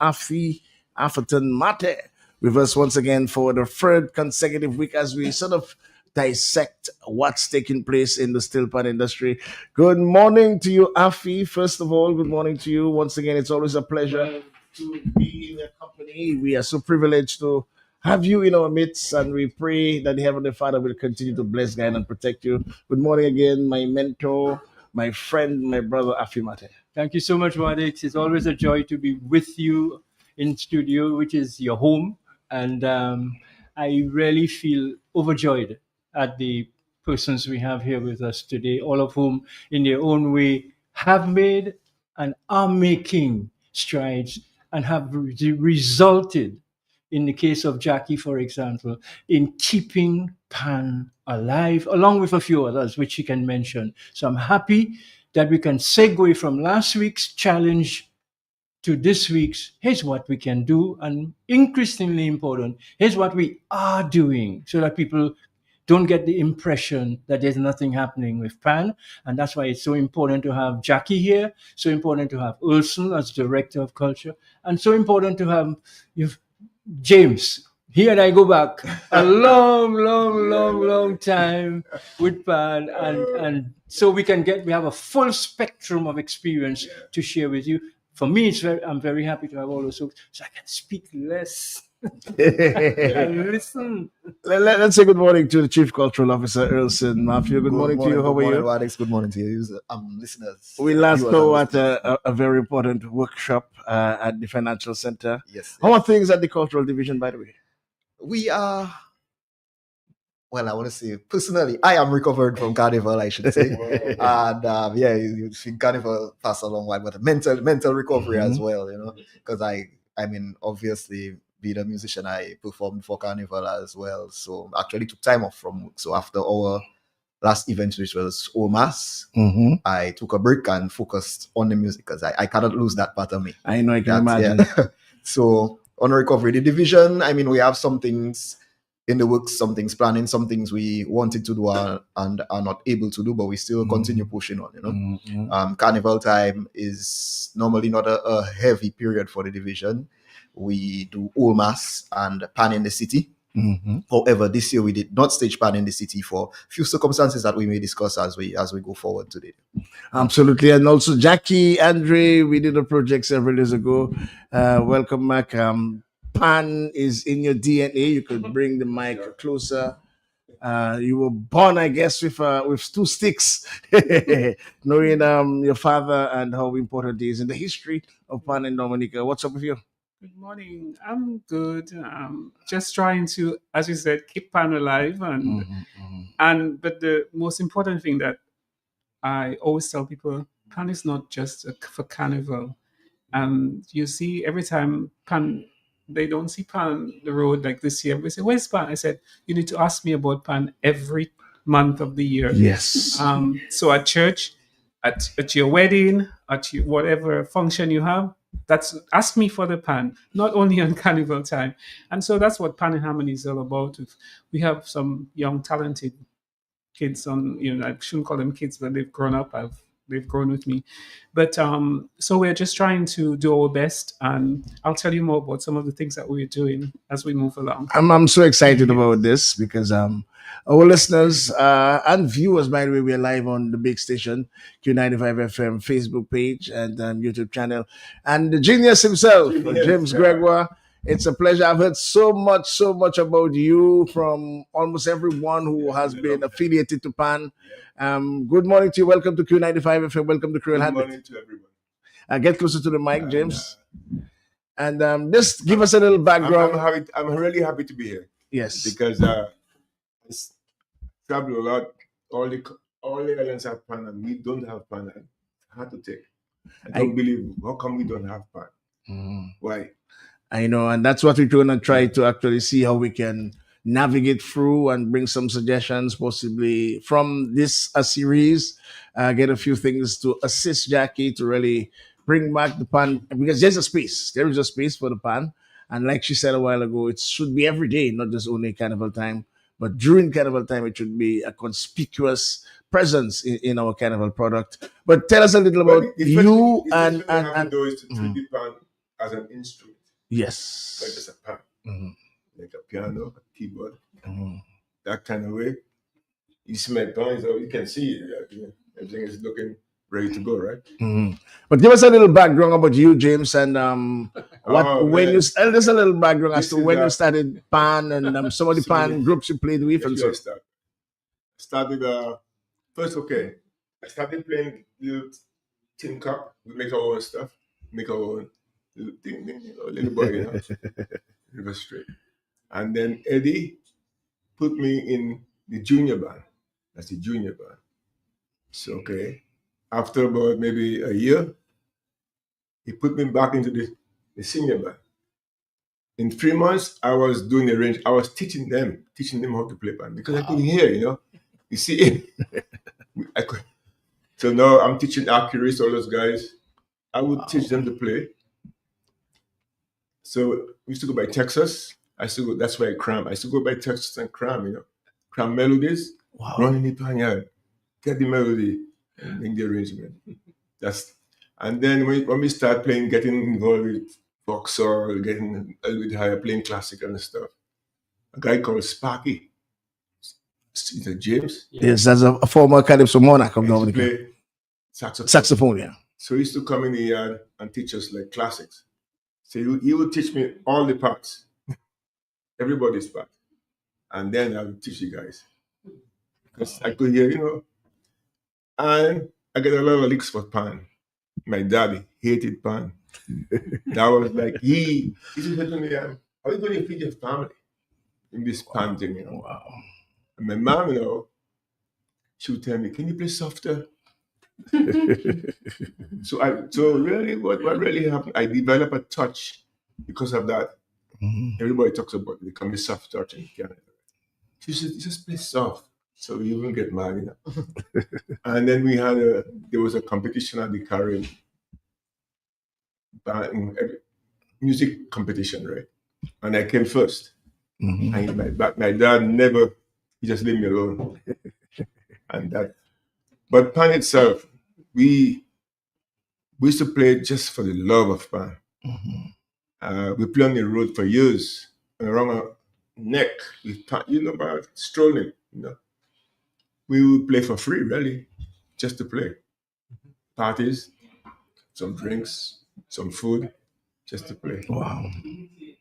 Afi Atherton Mate with us once again for the third consecutive week as we sort of dissect what's taking place in the steel pan industry. Good morning to you, Afi. First of all, good morning to you. Once again, it's always a pleasure to be in your company. We are so privileged to have you in our midst, and we pray that the Heavenly Father will continue to bless, guide, and protect you. Good morning again, my mentor, my friend, my brother, Afi Mate. Thank you so much, Wadix. It's always a joy to be with you in studio, which is your home. And I really feel overjoyed at the persons we have here with us today, all of whom, in their own way, have made and are making strides and have resulted, in the case of Jackie, for example, in keeping Pan alive, along with a few others, which she can mention. So I'm happy that we can segue from last week's challenge to this week's, here's what we can do, and increasingly important, here's what we are doing, so that people don't get the impression that there's nothing happening with Pan. And that's why it's so important to have Jackie here, so important to have Ulson as Director of Culture, and so important to have James. Here I go back a long time with Pan, and so we have a full spectrum of experience to share with you. For me, I'm very happy to have all those folks, so I can speak less and listen. Let's say good morning to the Chief Cultural Officer, Ulson Matthew. Good morning to you. How are you? Alex, good morning to you, listeners. We last saw at a very important workshop at the Financial Center. Yes. How are things at the Cultural Division, by the way? We are, well, I want to say, personally, I am recovered from Carnival, I should say. And you think Carnival passed a long while, but mental recovery as well, because I mean, obviously, being a musician, I performed for Carnival as well. So actually took time off from work. So after our last event, which was Omas, I took a break and focused on the music because I cannot lose that part of me. I know, I can imagine. Yeah. So on recovery, the division, I mean, we have some things in the works, some things planning, some things we wanted to do and are not able to do, but we still continue pushing on, Carnival time is normally not a heavy period for the division. We do Old Mass and Pan in the City. However, this year we did not stage Pan in the City for a few circumstances that we may discuss as we go forward today. Absolutely. And also Jackie, Andre, we did a project several years ago. Welcome back. Pan is in your DNA. You could bring the mic closer. You were born, I guess, with two sticks, knowing your father and how important he is in the history of Pan and Dominica. What's up with you? Good morning. I'm good. Just trying to, as you said, keep Pan alive, but the most important thing that I always tell people, Pan is not just for Carnival. And you see, every time Pan, they don't see Pan on the road like this year. We say, "Where's Pan?" I said, "You need to ask me about Pan every month of the year." Yes. So at church, at your wedding, at your, whatever function you have, that's ask me for the Pan, not only on Carnival time. And so that's what Pan and Harmony is all about. We have some young, talented kids on, I shouldn't call them kids, but they've grown up. They've grown with me. But so we're just trying to do our best. And I'll tell you more about some of the things that we're doing as we move along. I'm so excited about this because our listeners and viewers, by the way, we're live on the big station, Q95 FM Facebook page and YouTube channel. And the genius himself, James Gregoire. It's a pleasure. I've heard so much about you from almost everyone who has been affiliated to Pan. Good morning to you. Welcome to Q95 FM. Welcome to Creole Heartbeat. Good morning to everyone. Get closer to the mic, James. And just give us a little background. I'm really happy to be here. Yes. Because I travel a lot. All the islands have Pan and we don't have Pan. I had to take. I don't believe, how come we don't have Pan? Why? I know, and that's what we're going to try to actually see how we can navigate through and bring some suggestions, possibly from this series, get a few things to assist Jackie to really bring back the Pan, because there is a space for the Pan. And like she said a while ago, it should be every day, not just only Carnival time, but during Carnival time, it should be a conspicuous presence in our Carnival product. But tell us a little about you and those to treat the Pan as an instrument, Yes. like just a pan, Mhm. like a piano, a keyboard, Mhm. that kind of way. You smell pan, so you can see it. Yeah, everything is looking ready to go, right? Mhm. But give us a little background about you, James, and what Oh when you man, just a little background as this to is when you started pan and some of the so pan many. groups you played with Yes, and where I so. started first. Okay, I started playing little tin cup. We make our own stuff, make our own little thing, little boy, river straight. And then Eddie put me in the junior band. That's the junior band. So okay, after about maybe a year, he put me back into the senior band. In 3 months, I was doing the range. I was teaching them how to play band because I couldn't hear, You see, I could. So now I'm teaching Accuracy, all those guys. I would teach them to play. So we used to go by Texas. I used to go, that's why I cram. I used to go by Texas and cram, cram melodies, Wow. run in the panyard, get the melody, and make the arrangement. And then when we start playing, getting involved with Vauxhall, getting a little bit higher, playing classical and stuff. A guy called Sparky, he's a James. Yes, as a former Calypso monarch of He used to Dominica. play saxophone. Saxophone, yeah. So he used to come in the yard and teach us like classics. So he would teach me all the parts, everybody's part. And then I would teach you guys. Because I could hear, and I get a lot of licks for pan. My daddy hated pan. That was like, he used to say to me, how are you going to feed your family in this pan thing, Wow. And my mom, she would tell me, can you play softer? So really, what really happened, I developed a touch because of that. Mhm. Everybody talks about it, becoming soft touch in Canada. She said, just play soft. So you won't get mad, And then there was a competition at the Caribbean music competition, right? And I came first. Mhm. And my dad never, he just leave me alone. And but pan itself, we used to play just for the love of pan. We play on the road for years, and around our neck, with pan, about strolling, We would play for free, really, just to play. Parties, some drinks, some food, just to play. Wow.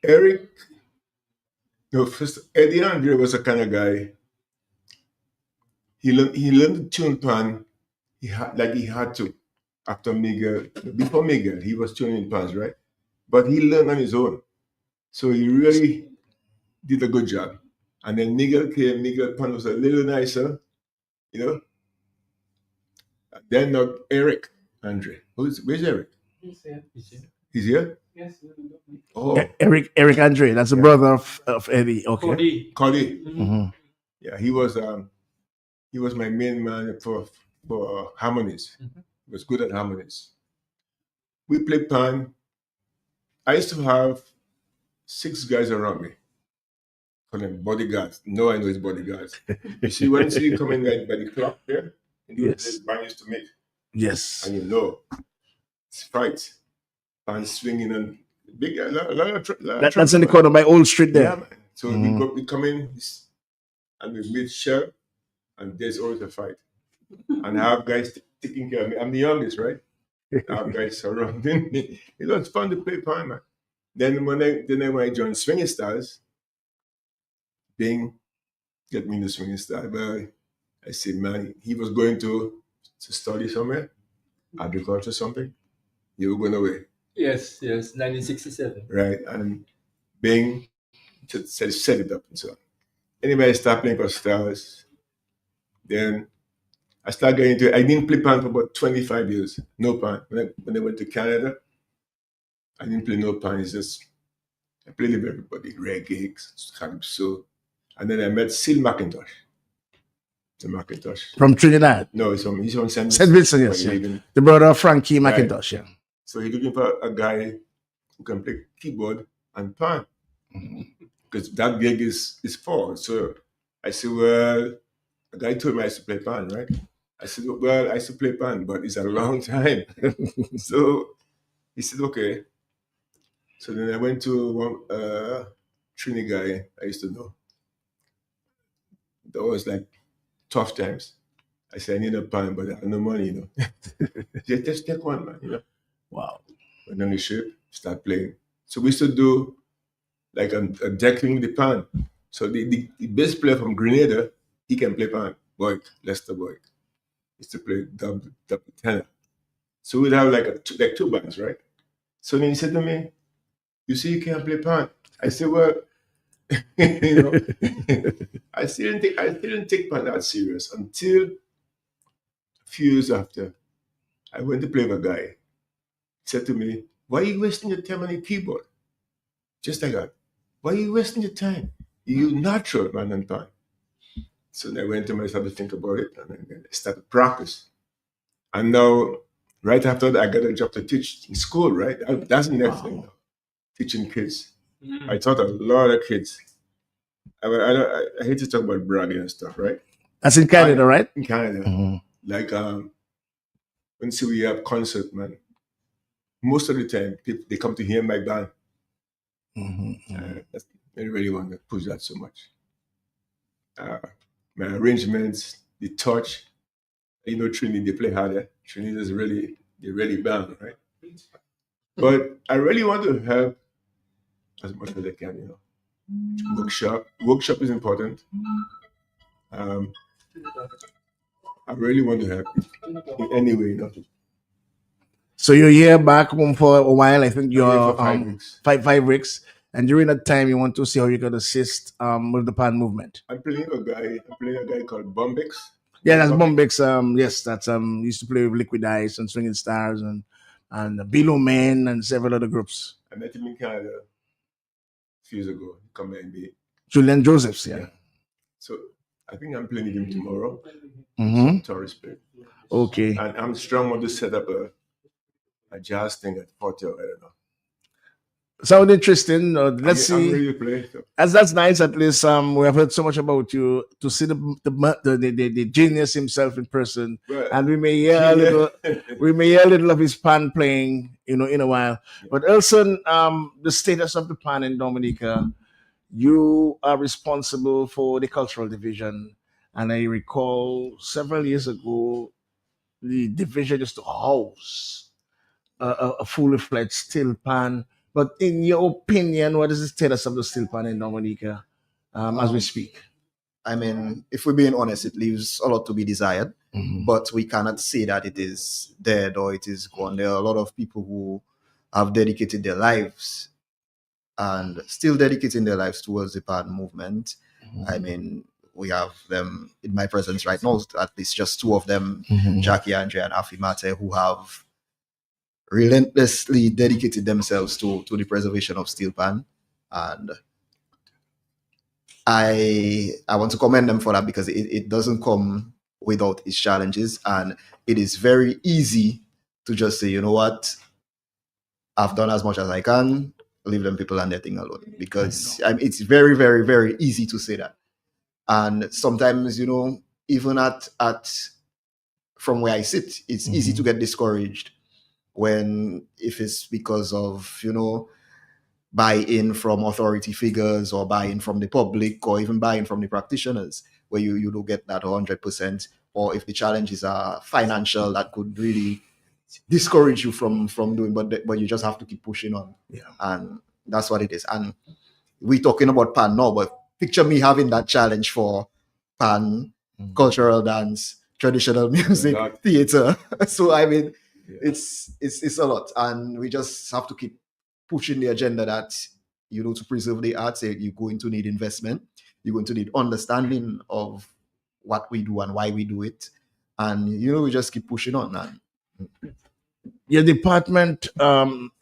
Eric, first Eddie Andre was a kind of guy. He learned to tune pan. He had to after Miguel. Before Miguel, he was tuning pans, right? But he learned on his own, so he really did a good job. And then Miguel came. Miguel pan was a little nicer, you know. Then Eric Andre. Where's Eric? He's here. He's here. He's here. Yes. Oh, Eric Andre, that's the Yeah. brother of Eddie. Okay. Cody. Cody. Mhm. Yeah, he was my main man for harmonies. He was good at harmonies. We played pan. I used to have 6 guys around me. Call them bodyguards. No, I know it's bodyguards. You see, when you see you coming like by the clock there, Yes. this band used to meet, Yes. and it's fight, pan swinging and big a lot of That's in the corner by Old Street Yeah, there. man. So Mhm. we come in and we meet shell, and there's always a fight. And I have guys taking care of me. I'm the youngest, right? I have guys surrounding me. It was fun to play pan, man. Then when I joined Swinging Stars, Bing get me into Swinging Stars. But I said, man, he was going to study somewhere, agriculture something. You were going away, Yes. 1967. right? And Bing just set it up and so on. Anyway, I started playing for Stars. Then I started getting into it. I didn't play pan for about 25 years. No pan. When I went to Canada, I didn't play no pan. It's just, I played with everybody, reggae, calypso. And then I met Sil McIntosh. Sil McIntosh. From Trinidad. No, he's from St. St. Vincent, yes. But he Yeah. live in- The brother of Frankie Right. McIntosh, yeah. So he's looking for a guy who can play keyboard and pan. Because that gig is fall. So I said, well, a guy told me I used to play pan, right? I said, well, I used to play pan, but it's a long time. So he said, okay. So then I went to one Trini guy I used to know. That was like tough times. I said, I need a pan, but I have no money, just take one, man. Wow. Went on the ship, start playing. So we used to do like a decking with the pan. So the bass player from Grenada, he can play pan. Boy, Lester Boy. Used to play double tenor. So we'd have like two bands, right? So then he said to me, "You see, you can't play pan." I said, "Well, you know, I still didn't take pan that serious until a few years after I went to play with a guy. He said to me, "Why are you wasting your time on your keyboard?" Just like that. Why are you wasting your time? You natural man and pan. So then I went to myself to think about it, and then I started practice. And now, right after that, I got a job to teach in school. Right, that's the next thing. Wow. Teaching kids. I taught a lot of kids. I hate to talk about bragging and stuff, right? That's in Canada, right? In Canada, Mhm. like when see we have concert, man. Most of the time, people they come to hear my band. Mhm. Mhm. I really want to push that so much. Uh, my arrangements, the touch. Trini they play harder. Trini is really they really band, right? But I really want to help as much as I can. Workshop is important. Um, I really want to help in any way. So you're here back home for a while. I think I'm here for you're 5 weeks. five weeks, and during that time, you want to see how you can assist with the pan movement. I'm playing a guy called Bombix. Yeah, You know that's Bombix? Bombix. Yes, that's used to play with Liquid Ice and Swinging Stars and Below Men and several other groups. I met him in Canada a few years ago. He come and be. Julian Josephs, yeah. Yeah. So I think I'm playing with him tomorrow. Mm-hmm. Some tourist play. Okay. And I'm strong want to set up a jazz thing at Porto. I don't know. Sound interesting. Let's I'm see. ready to play. So. That's nice. At least we have heard so much about you. To see the genius himself in person, But, and we may hear a little. We may hear a little of his pan playing, in a while. But also, the status of the pan in Dominica, you are responsible for the cultural division. And I recall several years ago, the division used to house a fully fledged steel pan. But in your opinion, what is the status of the steel pan in Dominica as we speak? I mean, if we're being honest, it leaves a lot to be desired, Mhm. but we cannot say that it is dead or it is gone. There are a lot of people who have dedicated their lives and still dedicating their lives towards the pan movement. I mean, we have them in my presence right now, at least just two of them, Mhm. Jackie Andre and Afi Mate, who have relentlessly dedicated themselves to the preservation of steel pan. And I want to commend them for that because it doesn't come without its challenges, and it is very easy to just say, you know what, I've done as much as I can, leave them people and their thing alone. Because it's very, very, very easy to say that. And sometimes, even at from where I sit, it's easy to get discouraged when if it's because of, buy-in from authority figures or buy-in from the public or even buy-in from the practitioners where you don't get that 100%, or if the challenges are financial that could really discourage you from doing, but you just have to keep pushing on. Yeah. And that's what it is. And we're talking about pan now, but picture me having that challenge for pan, cultural dance, traditional music, theater. So I mean, it's a lot, and we just have to keep pushing the agenda that to preserve the arts. You're going to need investment. You're going to need understanding of what we do and why we do it, and we just keep pushing on. And Your department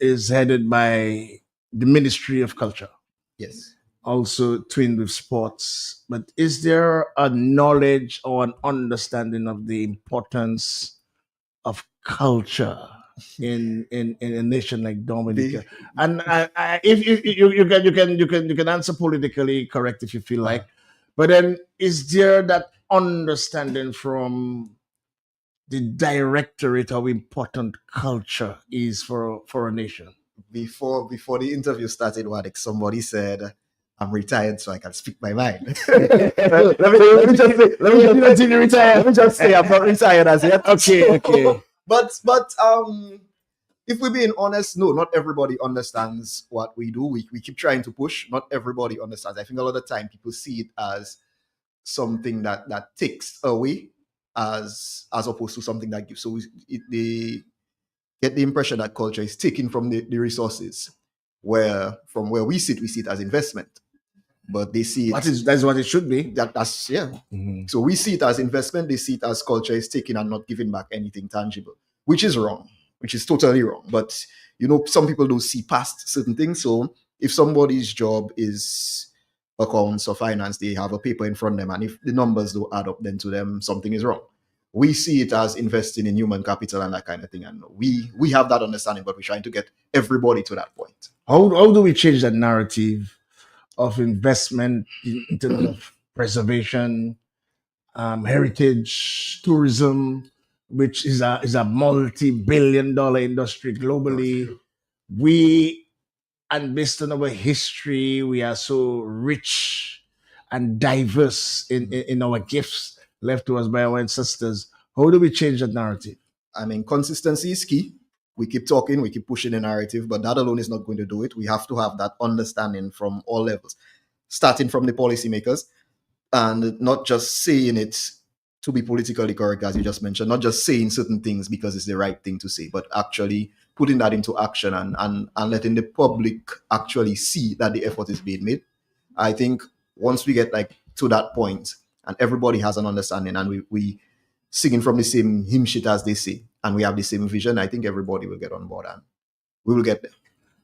is headed by the Ministry of Culture, yes, also twinned with sports. But is there a knowledge or an understanding of the importance of culture in a nation like Dominica? And if you can answer politically correct if you feel like, but then is there that understanding from the directorate how important culture is for a nation? before the interview started, Wadek, somebody said, "I'm retired, so I can speak my mind." let me just say, let me just say, I'm not retired as yet. Okay, okay. But if we're being honest, no, not everybody understands what we do. We keep trying to push. Not everybody understands. I think a lot of the time people see it as something that takes away, as opposed to something that gives. So they get the impression that culture is taken from the resources, where from where we see it as investment, but they see it That's what it should be. that's yeah. Mhm. So we see it as investment, they see it as culture is taken and not giving back anything tangible, which is wrong, which is totally wrong. But some people don't see past certain things. So if somebody's job is accounts or finance, they have a paper in front of them, and if the numbers don't add up, then to them something is wrong. We see it as investing in human capital and that kind of thing, and we have that understanding, but we're trying to get everybody to that point. How do we change that narrative of investment in terms of preservation, heritage, tourism, which is a multi-billion-dollar industry globally? We And based on our history, we are so rich and diverse in our gifts left to us by our ancestors. How do we change that narrative? I mean, consistency is key. We keep talking, we keep pushing the narrative, but that alone is not going to do it. We have to have that understanding from all levels, starting from the policymakers, and not just saying it to be politically correct, as you just mentioned, not just saying certain things because it's the right thing to say, but actually putting that into action, and letting the public actually see that the effort is being made. I think once we get like to that point and everybody has an understanding, and we singing from the same hymn sheet, as they say, and we have the same vision, I think everybody will get on board and we will get there.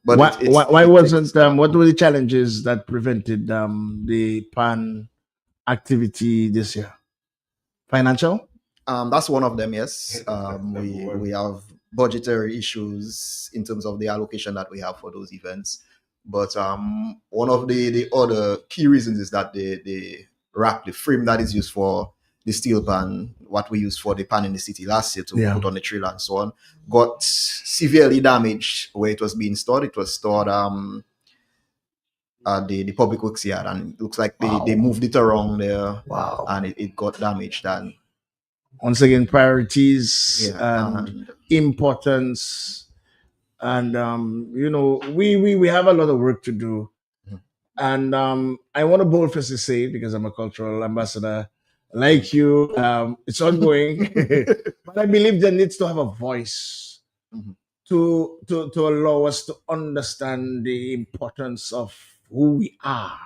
But Why wasn't what were the challenges that prevented the pan activity this year? Financial? That's one of them. Yes, we have budgetary issues in terms of the allocation that we have for those events. But one of the other key reasons is that the rack, the frame that is used for the steel pan, what we used for the pan in the city last year to Yeah. put on the trailer and so on, got severely damaged where it was being stored. It was stored at the public works yard, and it looks like they moved it around there, Wow. and it got damaged. And Once again, priorities yeah, and importance, and we have a lot of work to do. And I want to boldfacedly say, because I'm a cultural ambassador like you, it's ongoing. But I believe there needs to have a voice Mhm. to allow us to understand the importance of who we are.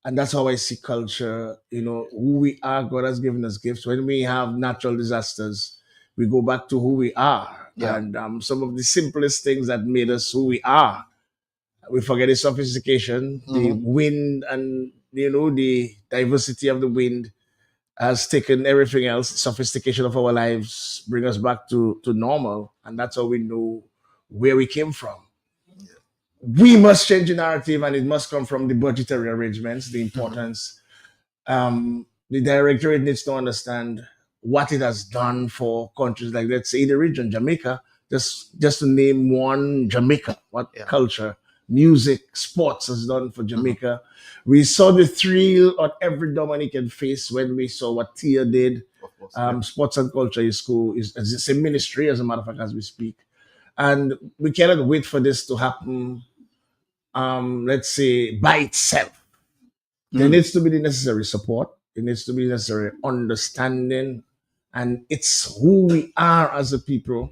And that's how I see culture, who we are. God has given us gifts. When we have natural disasters, we go back to who we are. Yeah. And some of the simplest things that made us who we are, we forget the sophistication, the wind, and the diversity of the wind has taken everything else. Sophistication of our lives bring us back to normal, and that's how we know where we came from. We must change the narrative, and it must come from the budgetary arrangements, the importance. The directorate needs to understand what it has done for countries like, let's say, the region, Jamaica, just to name one, Jamaica, what Yeah. culture, music, sports has done for Jamaica. We saw the thrill on every Dominican face when we saw what Tia did. Of course. Sports and culture is cool. It's a ministry, as a matter of fact, as we speak. And we cannot wait for this to happen, let's say, by itself. There needs to be the necessary support. There needs to be necessary understanding, and it's who we are as a people,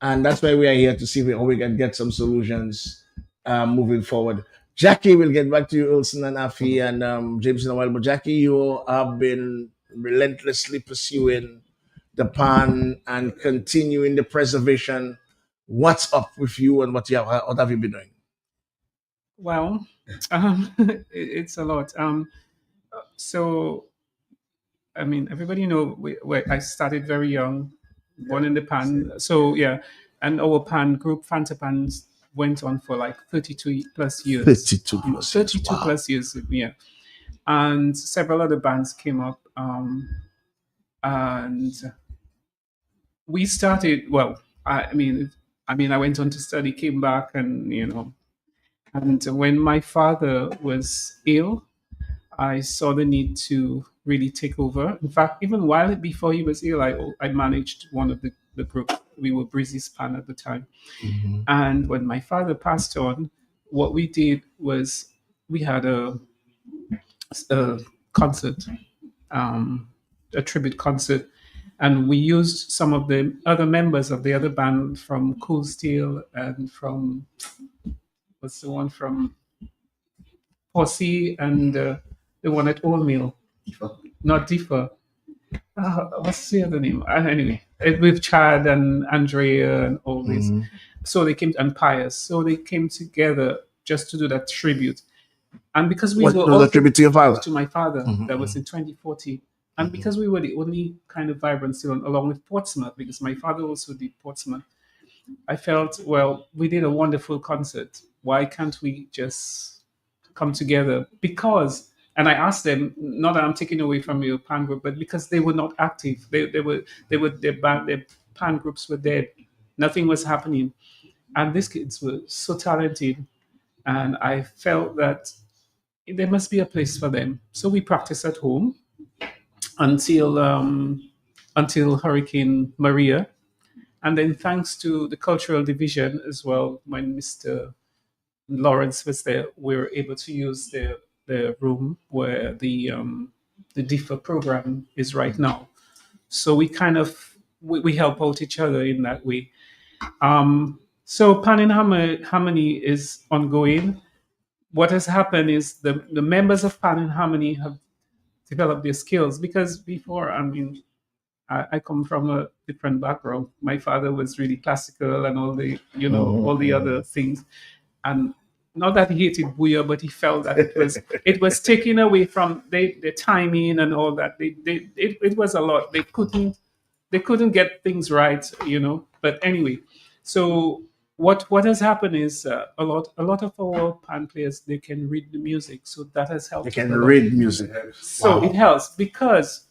and that's why we are here to see how we can get some solutions moving forward. Jackie, will get back to you, Wilson and Afi and James in a while. But Jackie, you have been relentlessly pursuing the pan and continuing the preservation. What's up with you, and what have you been doing? Well, it's a lot. So I mean, everybody know I started very young, born in the pan. So yeah, and our pan group, Fanta Pans, went on for like 32 plus years. 32 plus years. 32 Wow. plus years, yeah. And several other bands came up, and we started. Well, I mean, I mean, I went on to study, came back, and and when my father was ill, I saw the need to really take over. In fact, even while before he was ill, I managed one of the group. We were Breezy Span at the time. Mhm. And when my father passed on, what we did was we had a concert, um, a tribute concert, and we used some of the other members of the other band from Cool Steel and from what's the one from Posse and the one at Old Mill, not Differ. What's the other name? Anyway, with Chad and Andrea and all this. Mhm. So they came and Pius. So they came together just to do that tribute. And because we What were was a also tribute to your father? to my father, that was Mhm. in 2014. And because we were the only kind of vibrant still, along with Portsmouth, because my father also did Portsmouth, I felt, well, we did a wonderful concert. Why can't we just come together? Because, and I asked them, not that I'm taking away from your pan group, but because they were not active. Their band, their pan groups were dead. Nothing was happening. And these kids were so talented. And I felt that there must be a place for them. So we practiced at home until until Hurricane Maria, and then thanks to the cultural division as well, when Mr. Lawrence was there, we were able to use the room where the DIFA program is right now. So we kind of we help out each other in that way. So Pan in Harmony is ongoing. What has happened is the members of Pan in Harmony have developed their skills because before, I mean, I come from a different background. My father was really classical and all the, all the other things. And not that he hated Booyah, but he felt that it was taken away from the timing and all that. It was a lot. They couldn't get things right. But anyway, so what has happened is a lot of our pan players, they can read the music, so that has They helped can a lot. read music. So it helps because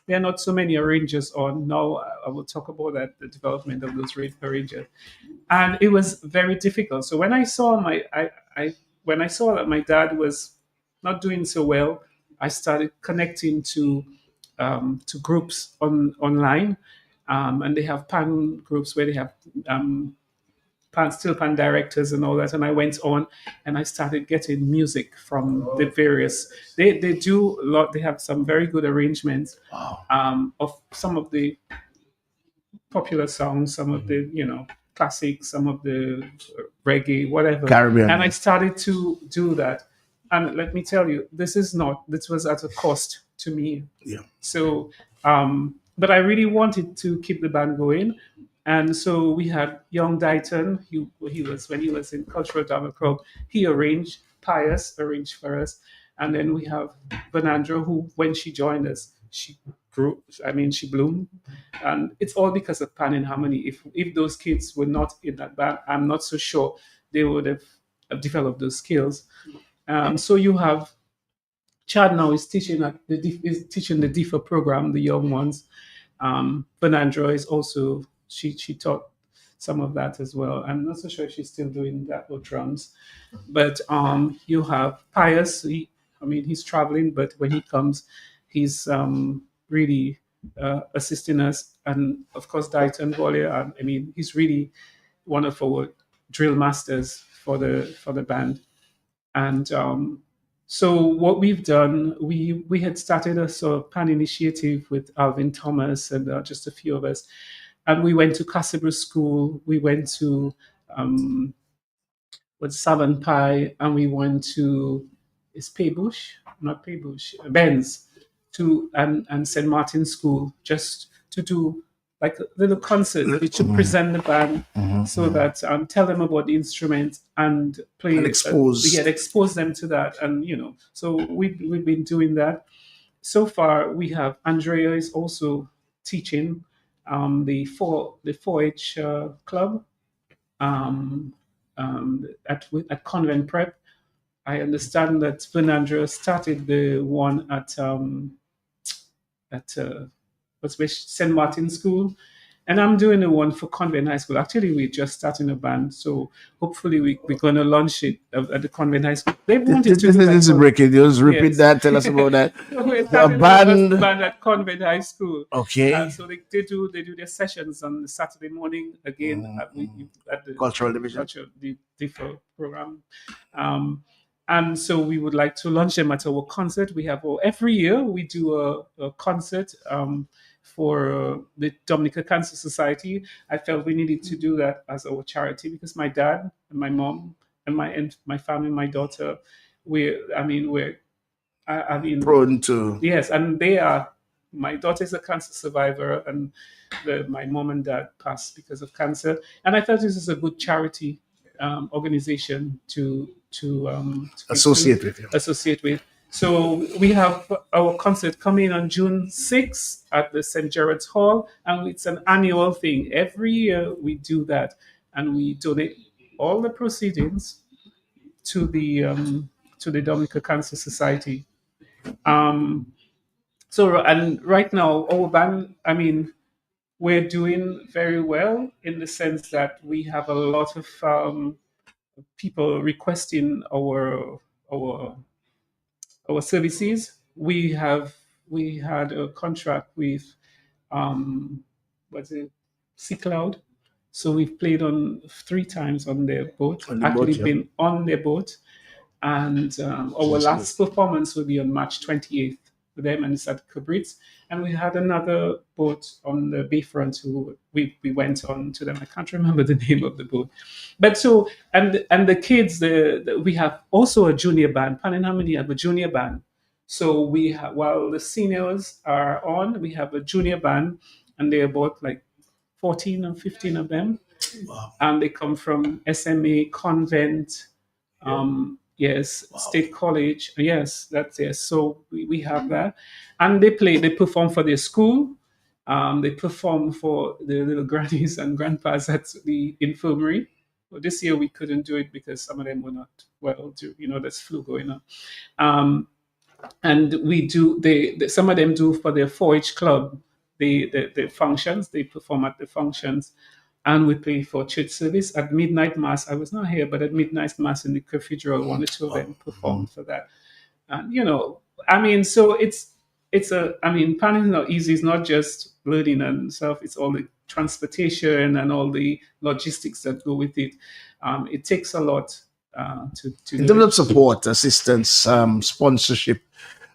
there are not so many arrangers on now. I will talk about that, the development of those arrangers, and it was very difficult. So when I saw when I saw that my dad was not doing so well, I started connecting to groups online, and they have pan groups where they have steel pan directors and all that. And I went on and I started getting music from the various. They do a lot. They have some very good arrangements Wow. of some of the popular songs, some of the classics, some of the reggae, whatever. Caribbean. And I started to do that. And let me tell you, this was at a cost to me. Yeah. So, but I really wanted to keep the band going. And so we had young Dighton. He was when he was in Cultural Drama Club. He arranged. Pius arranged for us, and then we have Vanandra, who when she joined us, she grew. I mean, she bloomed, and it's all because of Pan in Harmony. If those kids were not in that band, I'm not so sure they would have developed those skills. So you have Chad now is teaching is teaching the DIFA program, the young ones. Benandra is also she taught some of that as well. I'm not so sure if she's still doing that with drums, but you have Pius. I mean, he's traveling, but when he comes, he's really assisting us, and of course, Dighton Bollier. I mean, he's really one of our drill masters for the band. And so what we've done, we had started a sort of pan initiative with Alvin Thomas and just a few of us, and we went to Casaubon School. We went to with Savant Pie, and we went to is Paybush, not Paybush, Benz, to and St. Martin School just to do like a little concert to present the band, so that tell them about the instrument and play And expose. expose them to that, and so we've been doing that. So far, we have Andrea is also teaching the 4-H club um, at Convent Prep. I understand that Fernandra started the one at what's which St. Martin School, And I'm doing the one for Convent High School. Actually, we're just starting a band, so hopefully we're going to launch it at the Convent High School. They wanted to do This that is for, breaking news. Repeat yes. that. Tell us about that. So we're A starting a band. band at Convent High School. Okay. So they do their sessions on the Saturday morning again at the Cultural division. culture the default program. Um, and so we would like to launch them at our concert. We have every year we do a concert for the Dominica Cancer Society. I felt we needed to do that as our charity because my dad and my mom and my family, my daughter, we're Prone to yes, and they are. My daughter is a cancer survivor, and my mom and dad passed because of cancer. And I thought this is a good charity organization to associate with you. associate with. So we have our concert coming on June 6th at the St. Gerard's Hall, and it's an annual thing. Every year we do that, and we donate all the proceedings to the Dominica Cancer Society. Um, so and right now our band, we're doing very well in the sense that we have a lot of people requesting our our services. We had a contract with what's it, Sea Cloud. So we've played on 3 times on their boat. On the boat, Actually yeah. been on their boat, and our That's last performance will be on March 28th with them, and it's at Cabritz. And we had another boat on the bayfront who we went on to them. I can't remember the name of the boat, but so and the kids, we have also a junior band. Pan and Harmony have a junior band. So we have, while the seniors are on, we have a junior band, and they're about like 14 or 15 of them, Wow. and they come from SMA, convent, yes, state college. Yes, that's yes. So we have that, and they perform for their school. They perform for the little grannies and grandpas at the infirmary. Well, this year we couldn't do it because some of them were not well. There's flu going on. Um, and we do some of them do for their 4-H club the functions. They perform at the functions, and we play for church service at midnight mass. I was not here, but at midnight mass in the cathedral, one or two of them performed for that. And so planning is not easy. It's not just learning and stuff. It's all the transportation and all the logistics that go with it. It takes a lot to In do terms it. of support, assistance, sponsorship,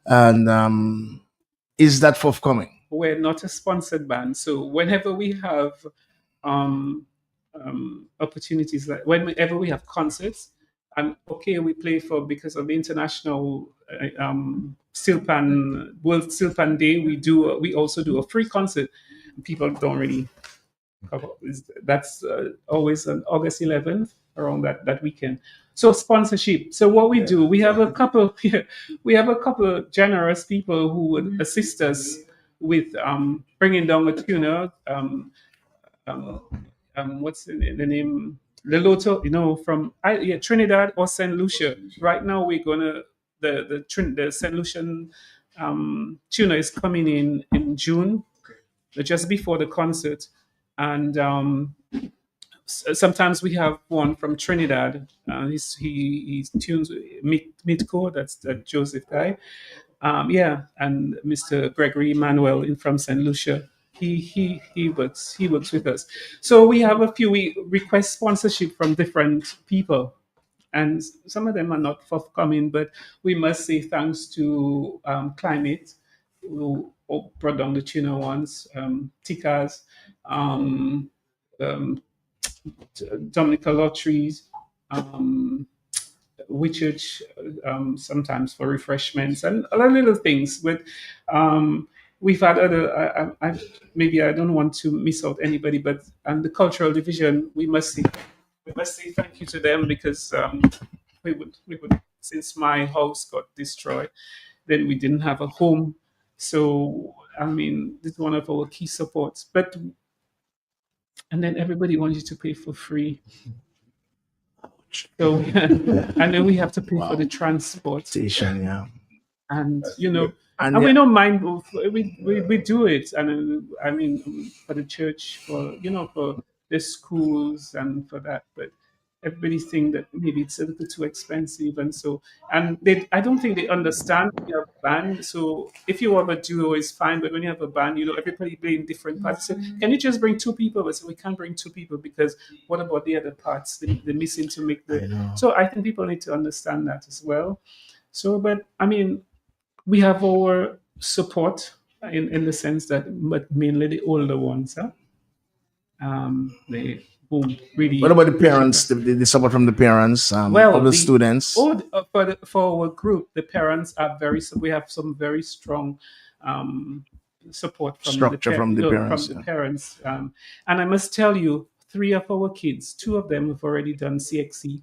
and is that forthcoming? We're not a sponsored band, so whenever we have um, opportunities, like whenever we have concerts, and we play for because of the international steel pan World Steel Pan Day. We also do a free concert. People don't really cover. That's always on August 11th around that weekend. So sponsorship. So what we do, we have a couple. We have a couple generous people who would assist us with bringing down a tuner. Um, what's the name? The Lotto, from Trinidad or Saint Lucia. Right now, we're gonna the Saint Lucian tuner is coming in June, just before the concert, and sometimes we have one from Trinidad. He tunes Mitko, that's that Joseph guy. And Mr. Gregory Manuel in from Saint Lucia. He works with us. So we have a few. We request sponsorship from different people, and some of them are not forthcoming. But we must say thanks to Climate, who brought down the tuna ones, Tikas, um, um, Dominica Lotteries, um, Whichurch, sometimes for refreshments and other little things. But we've had other. Maybe I don't want to miss out anybody, but the cultural division, we must say thank you to them because we would since my house got destroyed, then we didn't have a home. So this is one of our key supports. But and then everybody wants you to pay for free. So and then we have to pay for the transport. Station, yeah. And And And yeah, we don't mind. We do it, and I mean, for the church, for for the schools, and for that. But everybody think that maybe it's a little too expensive, and so I don't think they understand when you have a band. So if you have a duo, it's fine, but when you have a band, everybody playing different parts. So can you just bring two people? But so we can't bring two people because what about the other parts? They're missing to make I the. know. So I think people need to understand that as well. So, but I mean, we have our support in the sense that, but mainly the older ones, huh? They who What really about the appreciate parents? that. The support from the parents, of Well, the students, for our group, the parents are we have some very strong um, support structure from the from parents. the Yeah. parents, and I must tell you, three of our kids, two of them have already done CXE.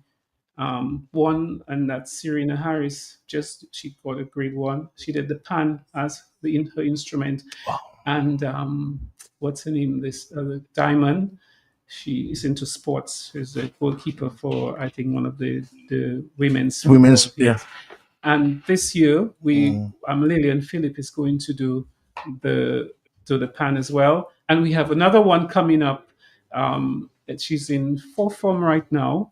One, and that's Serena Harris. Just she got a grade one. She did the pan as her instrument, Wow. and what's her name? This Diamond. She is into sports. She's a goalkeeper for I think one of the women's football. Women's, yeah. Yes, and this year Mm. Lillian Phillip is going to the do the pan as well, and we have another one coming up. That she's in fourth form right now,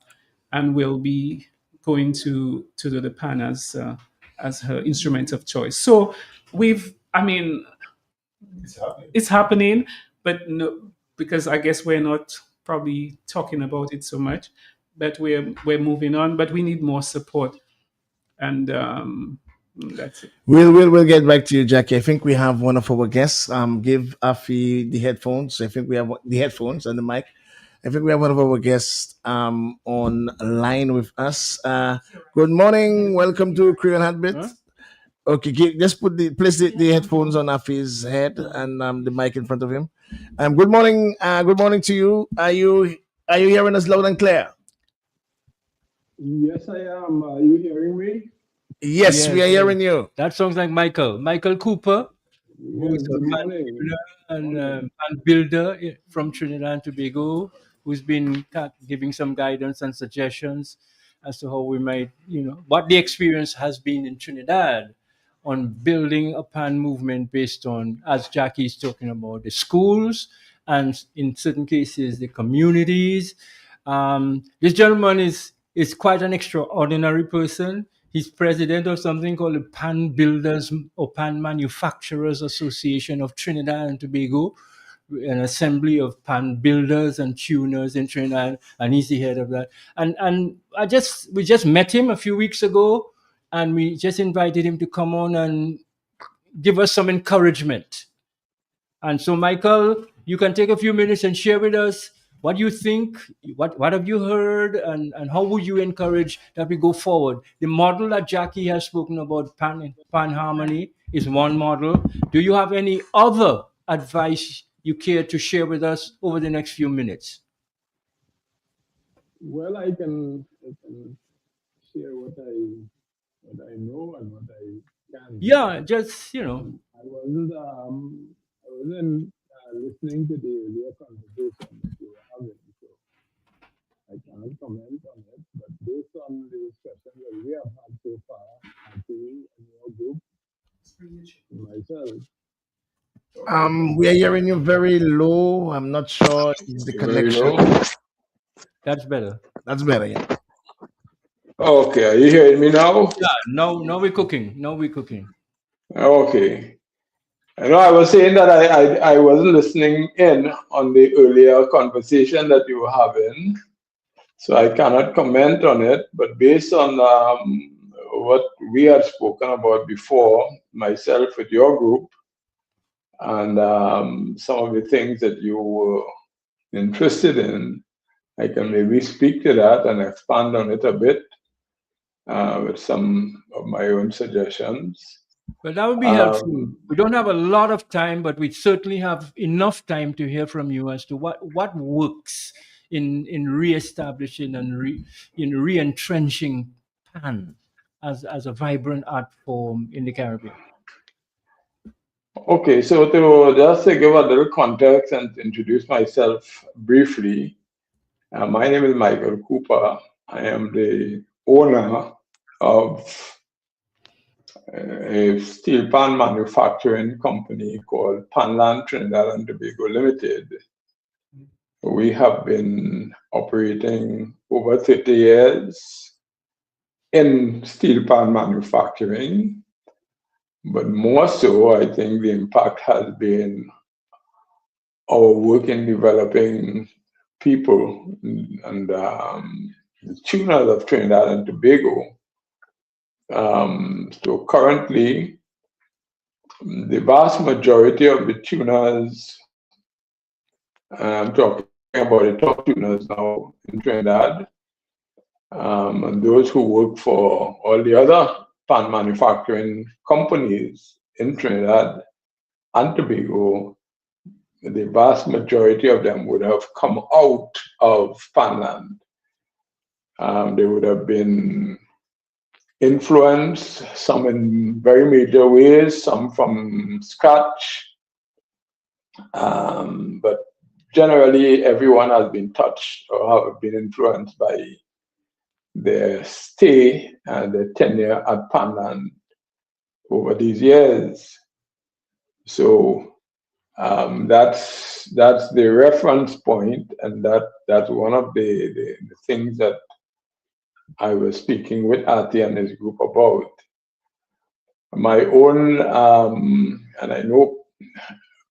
and will be going to do the pan as her instrument of choice. So I mean, It's happening. it's happening, but no, because I guess we're not probably talking about it so much, but we're moving on. But we need more support, and that's it. We'll get back to you, Jackie. I think we have one of our guests. Give Afi the headphones. I think we have the headphones and the mic. I think we have one of our guests on line with us. Good morning. Welcome to Creole Heartbeat. Huh? Okay, just place the headphones on Afi's head and the mic in front of him. Good morning. Good morning to you. Are you hearing us loud and clear? Yes, I am. Are you hearing me? Yes, we Yes, are yes. hearing you. That sounds like Michael Cooper, who Yes, is a good pan morning. tuner Good morning. and builder from Trinidad and Tobago, who's been giving some guidance and suggestions as to how we might, what the experience has been in Trinidad on building a pan movement based on, as Jackie is talking about, the schools and in certain cases the communities. This gentleman is quite an extraordinary person. He's president of something called the Pan Builders or Pan Manufacturers Association of Trinidad and Tobago, an assembly of pan builders and tuners in Trinidad, and he's the head of that. And we just met him a few weeks ago, and we just invited him to come on and give us some encouragement. And so, Michael, you can take a few minutes and share with us what you think, what have you heard, and how would you encourage that we go forward? The model that Jackie has spoken about, pan harmony, is one model. Do you have any other advice you care to share with us over the next few minutes? Well, I can share what I know and what I can. Yeah, just I wasn't listening to the earlier conversation that you were having, so I cannot comment on it. But based on the discussion that we have had so far, actually, in your group, and myself, We are hearing you very low. I'm not sure it's the very connection. low. that's better. That's better. Yeah. Okay, are you hearing me now? Yeah, now we're cooking. Now we're cooking. Okay. I know I was saying that I wasn't listening in on the earlier conversation that you were having, so I cannot comment on it. But based on what we had spoken about before, myself with your group, and some of the things that you were interested in, I can maybe speak to that and expand on it a bit with some of my own suggestions. Well, that would be helpful. Um, We don't have a lot of time, but we certainly have enough time to hear from you as to what works in reestablishing and in re-entrenching pan as a vibrant art form in the Caribbean. Okay, so to just to give a little context and introduce myself briefly, my name is Michael Cooper. I am the owner of a steel pan manufacturing company called Panland Trinidad and Tobago Limited. We have been operating over 30 years in steel pan manufacturing, but more so, I think the impact has been our work in developing people and the tuners of Trinidad and Tobago. So currently, the vast majority of the tuners, I'm talking about the top tuners now in Trinidad, and those who work for all the other pan manufacturing companies in Trinidad and Tobago, the vast majority of them would have come out of Panland. They would have been influenced, some in very major ways, some from scratch. But generally, everyone has been touched or have been influenced by their stay and their tenure at Panland over these years. So that's the reference point, and that's one of the things that I was speaking with Ati and his group about. My own, and I know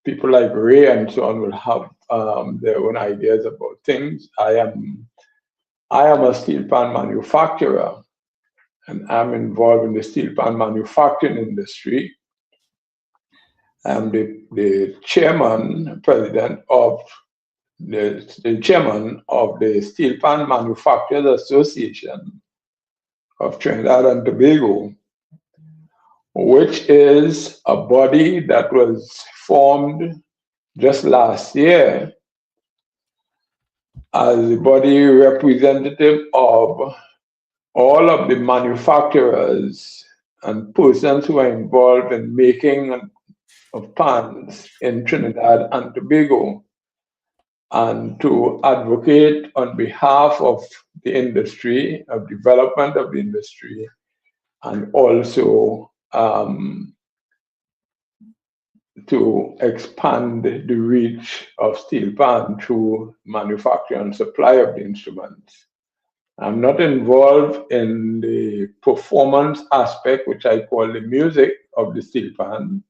people like Ray and so on will have their own ideas about things. I am a steel pan manufacturer, and I'm involved in the steel pan manufacturing industry. I'm the chairman, president of the chairman of the Steel Pan Manufacturers Association of Trinidad and Tobago, which is a body that was formed just last year as a body representative of all of the manufacturers and persons who are involved in making of pans in Trinidad and Tobago, and to advocate on behalf of the industry, of development of the industry, and also to expand the reach of steel pan through manufacture and supply of the instruments. I'm not involved in the performance aspect, which I call the music of the steel pan.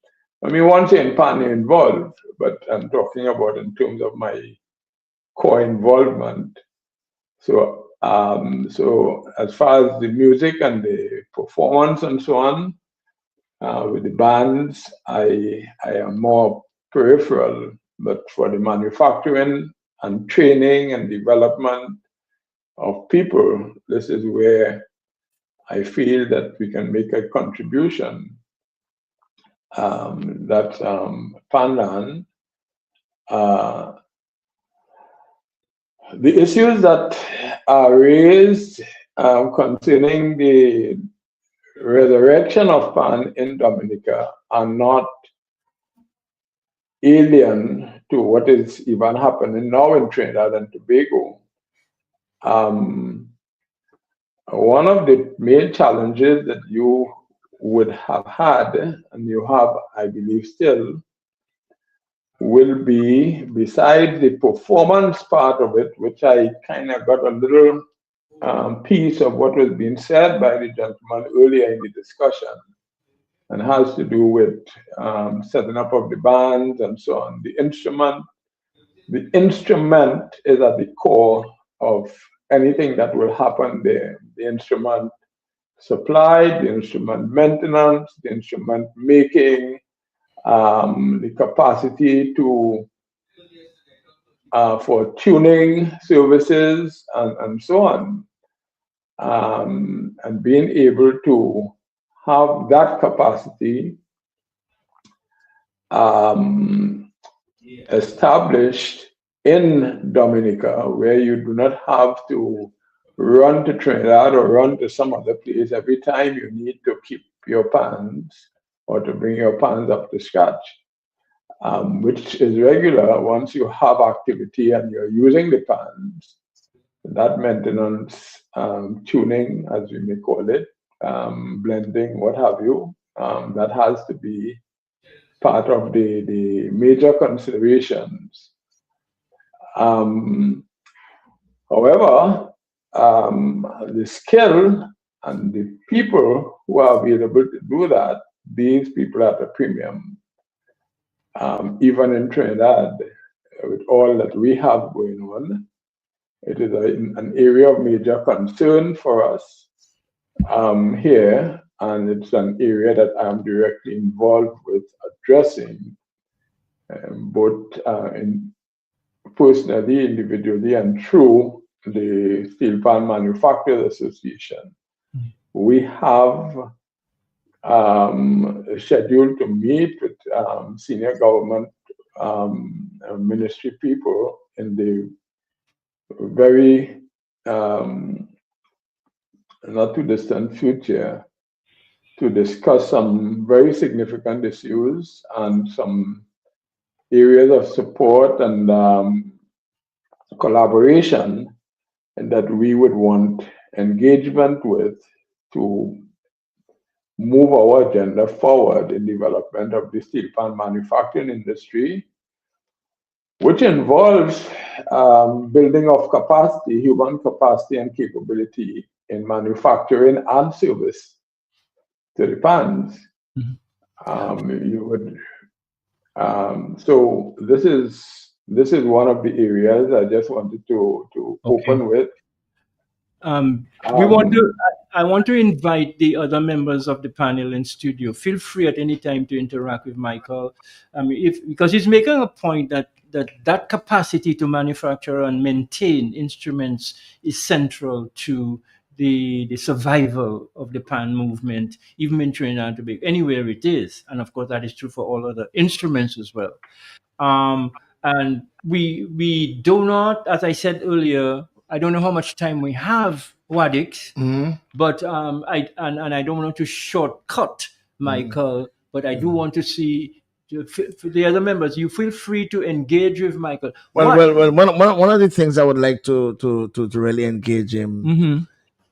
I mean, once in pan involved, but I'm talking about in terms of my core involvement. So, so as far as the music and the performance and so on, with the bands, I am more peripheral, but for the manufacturing and training and development of people, this is where I feel that we can make a contribution. That Panland, the issues that are raised concerning the resurrection of Pan in Dominica are not alien to what is even happening now in Trinidad and Tobago. One of the main challenges that you would have had, and you have, I believe, still, will be, besides the performance part of it, which I kind of got a little piece of what was being said by the gentleman earlier in the discussion, and has to do with setting up of the bands and so on. The instrument is at the core of anything that will happen there. The instrument supply, the instrument maintenance, the instrument making, the capacity to for tuning services and so on, and being able to have that capacity established in Dominica, where you do not have to run to Trinidad or run to some other place every time you need to keep your pans or to bring your pans up to scratch, which is regular once you have activity and you're using the pans. That maintenance, tuning, as we may call it, blending, what have you, That has to be part of the major considerations. Um, However, the skill and the people who are available to do that, these people are at a premium. Even in Trinidad, with all that we have going on, it is an area of major concern for us here, and it's an area that I'm directly involved with addressing, both personally, individually, and through the Steel Pan Manufacturers Association. We have scheduled to meet with senior government ministry people in the very not too distant future to discuss some very significant issues and some areas of support and collaboration that we would want engagement with to move our agenda forward in development of the steel pan manufacturing industry, which involves building of capacity, human capacity and capability in manufacturing and service to the pans. You would so this is one of the areas I just wanted to open with. We want to. I want to invite the other members of the panel in studio. Feel free at any time to interact with Michael. If because he's making a point that capacity to manufacture and maintain instruments is central to the survival of the pan movement, even in Trinidad and Tobago, anywhere it is, and of course that is true for all other instruments as well. And we do not, as I said earlier, I don't know how much time we have, Wadix, but I don't want to shortcut Michael, but I do want to see for the other members. You feel free to engage with Michael. Well, one of the things I would like to really engage him,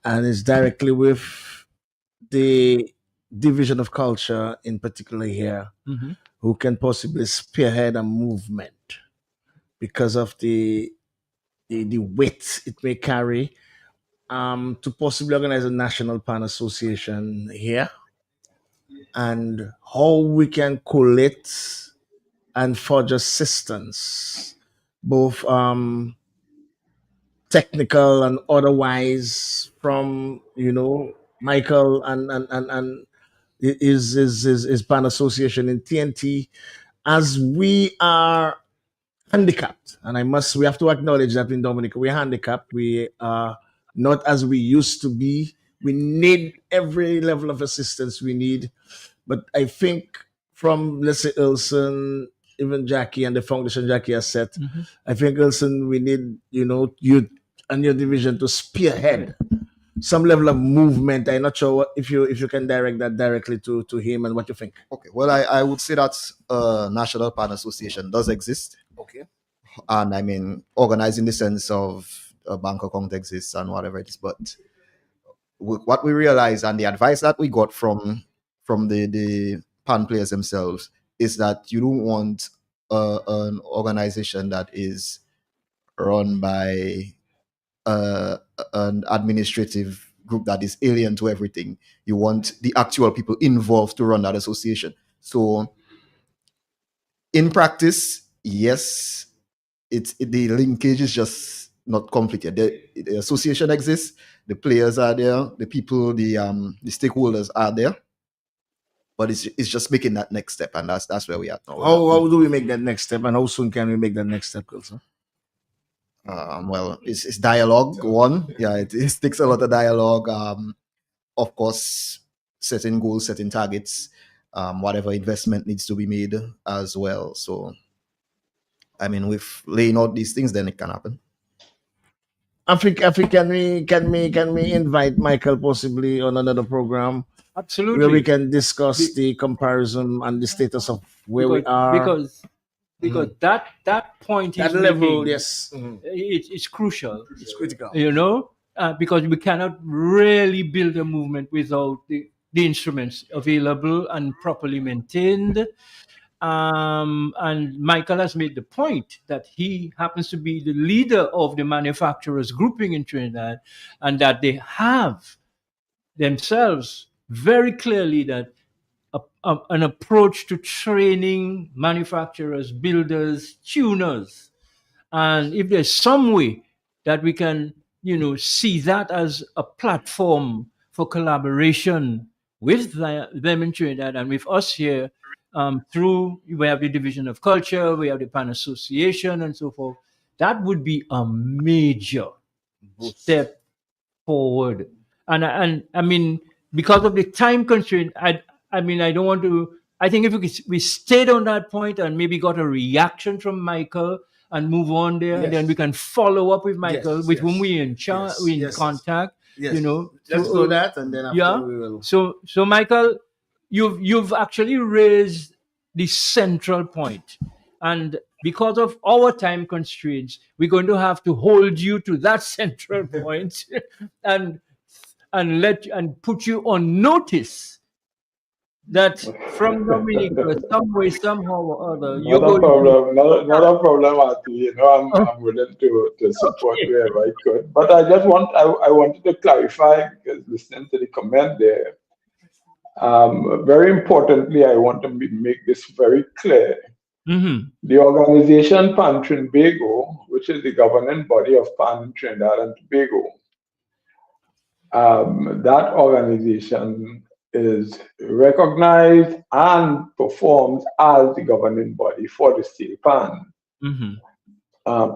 and is directly with the division of culture in particular here, who can possibly spearhead a movement because of the weight it may carry, to possibly organize a national pan association here, and how we can collate and forge assistance, both technical and otherwise, from Michael and his pan association in TNT, as we are handicapped. And we have to acknowledge that in Dominica we're handicapped. We are not as we used to be. We need every level of assistance we need. But I think from, let's say, Ilson, even Jackie and the foundation Jackie has set, I think, Ilson, we need, you and your division to spearhead some level of movement. I'm not sure if you can direct that directly to him and what you think. Okay, well, I would say that National Pan Association does exist. Okay. And I mean, organized in the sense of a bank account exists and whatever it is. But what we realized and the advice that we got from the pan players themselves is that you don't want an organization that is run by an administrative group that is alien to everything. You want the actual people involved to run that association. So in practice, yes, the linkage is just not completed. The association exists, the players are there, the people, the stakeholders are there, but it's just making that next step, and that's where we are now. How do we make that next step, and how soon can we make that next step, Wilson? Well, it's dialogue. One, yeah, it takes a lot of dialogue. Of course, setting goals, setting targets, whatever investment needs to be made as well. So, I mean, with laying out these things, then it can happen. I think can we invite Michael possibly on another program? Absolutely. Where we can discuss the comparison and the status of where we are. Because that point that is level, making, yes, it's crucial. it's critical. Because we cannot really build a movement without the the instruments available and properly maintained. And Michael has made the point that he happens to be the leader of the manufacturers grouping in Trinidad, and that they have themselves very clearly that an approach to training manufacturers, builders, tuners. And if there's some way that we can, see that as a platform for collaboration with them in Trinidad and with us here, through we have the Division of Culture, we have the Pan Association, and so forth, that would be a major Boost. step forward. And I mean, because of the time constraint, I don't want to. I think if we stayed on that point and maybe got a reaction from Michael and move on there, and then we Yes. can follow up with Michael, Yes. with whom Yes. we in charge, Yes. we in Yes. Yes. contact, Yes. Let's through do that, and then after yeah. we will. So Michael, you've actually raised the central point, and because of our time constraints, we're going to have to hold you to that central point, and put you on notice that from Dominica, some way, somehow or other, you're Not a going to. problem. Not a problem, Artie. I'm willing to support Okay. wherever I could. But I wanted to clarify because listening to the comment there, very importantly, I want to make this very clear. Mm-hmm. The organization Pan Trinbago, which is the governing body of Pan Trinidad and Tobago, that organization is recognized and performs as the governing body for the steel pan. Mm-hmm.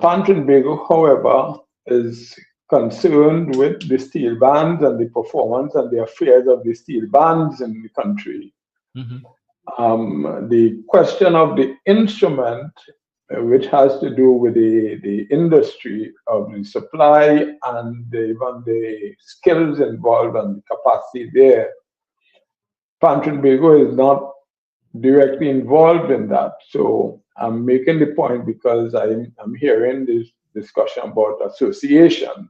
Pan Trinbago, however, is concerned with the steel bands and the performance and the affairs of the steel bands in the country. Mm-hmm. The question of the instrument, which has to do with the industry of the supply and even the skills involved and the capacity there. Pan Trinbago is not directly involved in that. So I'm making the point because I'm hearing this discussion about association.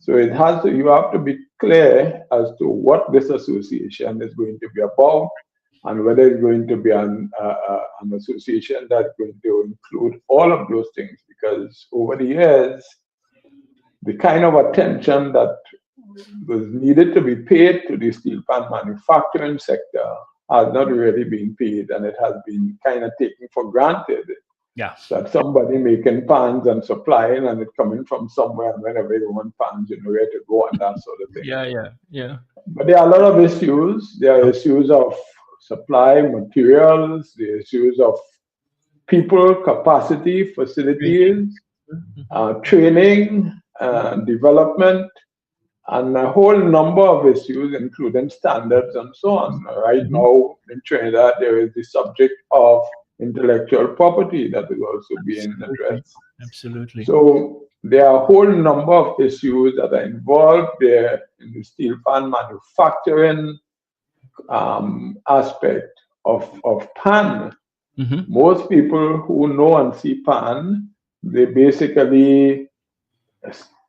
So you have to be clear as to what this association is going to be about and whether it's going to be an association that's going to include all of those things. Because over the years, the kind of attention that was needed to be paid to the steel pan manufacturing sector has not really been paid, and it has been kind of taken for granted Yeah. that somebody making pans and supplying and it coming from somewhere, and whenever they want pans, you know where to go and that sort of thing. Yeah. But there are a lot of issues. There are issues of supply, materials, the issues of people, capacity, facilities, training, development, and a whole number of issues, including standards and so on. Right Mhm. now in Trinidad, there is the subject of intellectual property that is also being addressed. Absolutely. So there are a whole number of issues that are involved there in the steel pan manufacturing aspect of pan. Mm-hmm. Most people who know and see pan, they basically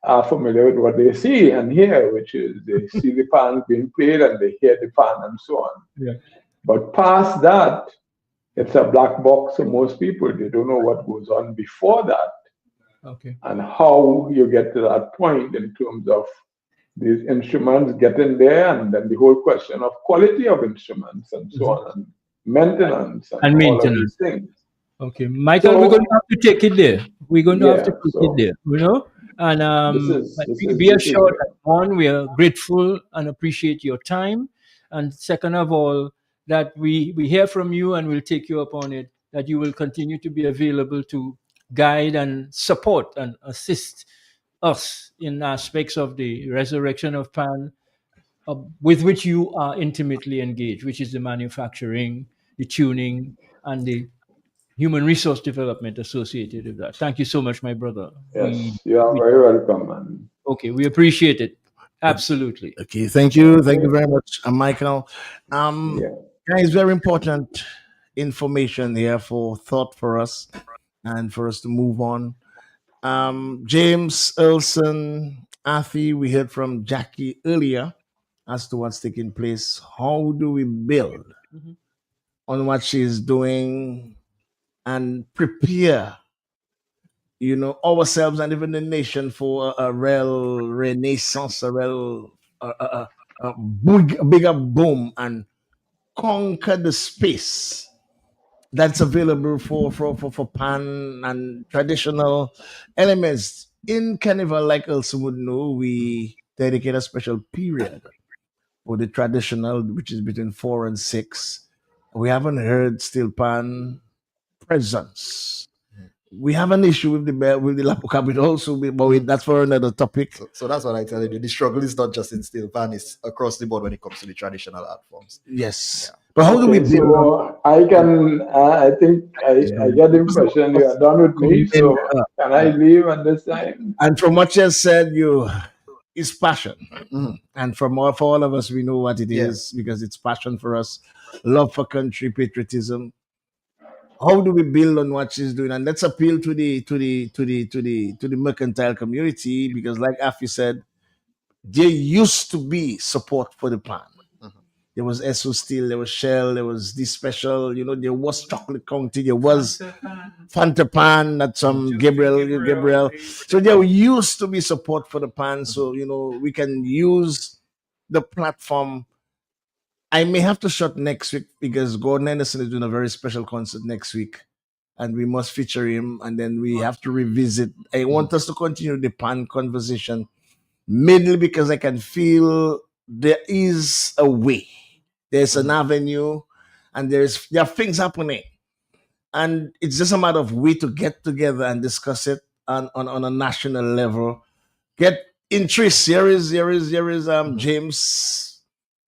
are familiar with what they see and hear, which is they see the pan being played and they hear the pan and so on. Yeah. But past that, it's a black box for most people. They don't know what goes on before that Okay. and how you get to that point in terms of these instruments getting there, and then the whole question of quality of instruments and so on, and maintenance and And all of these maintenance. things. Okay, Michael, we're going to So have to take it there. We're going to have to yeah, take it so there, And but be this is assured that one, we are grateful and appreciate your time, and second of all, that we hear from you and we'll take you up on it. That you will continue to be available to guide and support and assist us in aspects of the resurrection of Pan, with which you are intimately engaged, which is the manufacturing, the tuning, and the human resource development associated with that. Thank you so much, my brother. yes, you are very welcome, man. Okay, we appreciate it. Absolutely. Okay, thank you. Thank you Okay. very much, Michael. Um, Yeah. Guys, very important information here for thought for us and for us to move on. James, Elson, Afi, we heard from Jackie earlier. as to what's taking place. How do we build on what she's doing and prepare, ourselves and even the nation for a real renaissance, a real bigger boom, and conquer the space that's available for pan and traditional elements in carnival. Like also would know, we dedicate a special period for the traditional, which is between 4 and 6. We haven't heard steel pan presence. We have an issue with the Lapukabit also, but that's for another topic. So that's what I tell you. The struggle is not just in steel pan; it's across the board when it comes to the traditional art forms. Yes. But how do we Okay, build on so I can, I think I get the impression you are done with me. in, So can I leave at this time? and from what you said, is passion. Mhm. And for all of us, we know what it Yeah. is because it's passion for us, love for country, patriotism. How do we build on what she's doing? And let's appeal to the mercantile community, because like Afi said, there used to be support for the plan. Mhm. There was Esso Steel, there was Shell, there was this special, there was Chocolate County, there was Fanta Pan, that's Gabriel. So there used to be support for the pan. So, we can use the platform. I may have to shut next week because Gordon Anderson is doing a very special concert next week, and we must feature him. And then we have to revisit. I want us to continue the pan conversation, mainly because I can feel there is a way, there's an avenue, and there are things happening, and it's just a matter of we to get together and discuss it on a national level. Get interest. Here is James.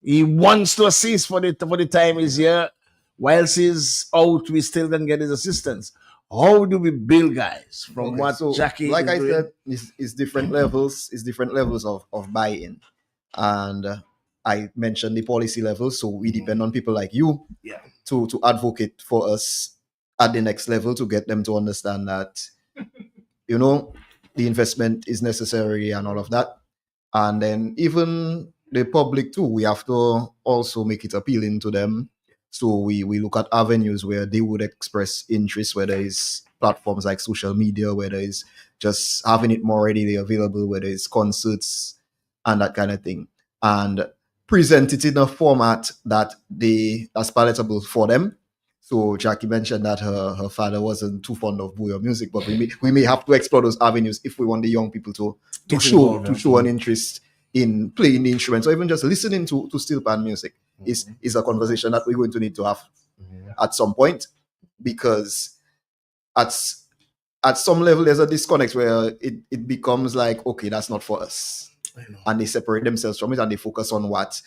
He wants to assist for the time he's here. Whilst he's out, we still can get his assistance. How do we build, guys, from Okay, what so Jackie like is I doing? said, it's different levels. It's different levels of buy-in, and I mentioned the policy level. So we depend on people like you Yeah. to advocate for us at the next level to get them to understand that the investment is necessary and all of that. And then even the public too, we have to also make it appealing to them. So we look at avenues where they would express interest, whether it's platforms like social media, whether it's just having it more readily available, whether it's concerts and that kind of thing. And present it in a format that's palatable for them. So Jackie mentioned that her father wasn't too fond of bouyon music, but we may have to explore those avenues if we want the young people to Get show involved, to show an interest in playing the instruments or even just listening to steel pan music. Is a conversation that we're going to need to have at some point, because at some level there's a disconnect where it becomes like, okay, that's not for us, and they separate themselves from it and they focus on what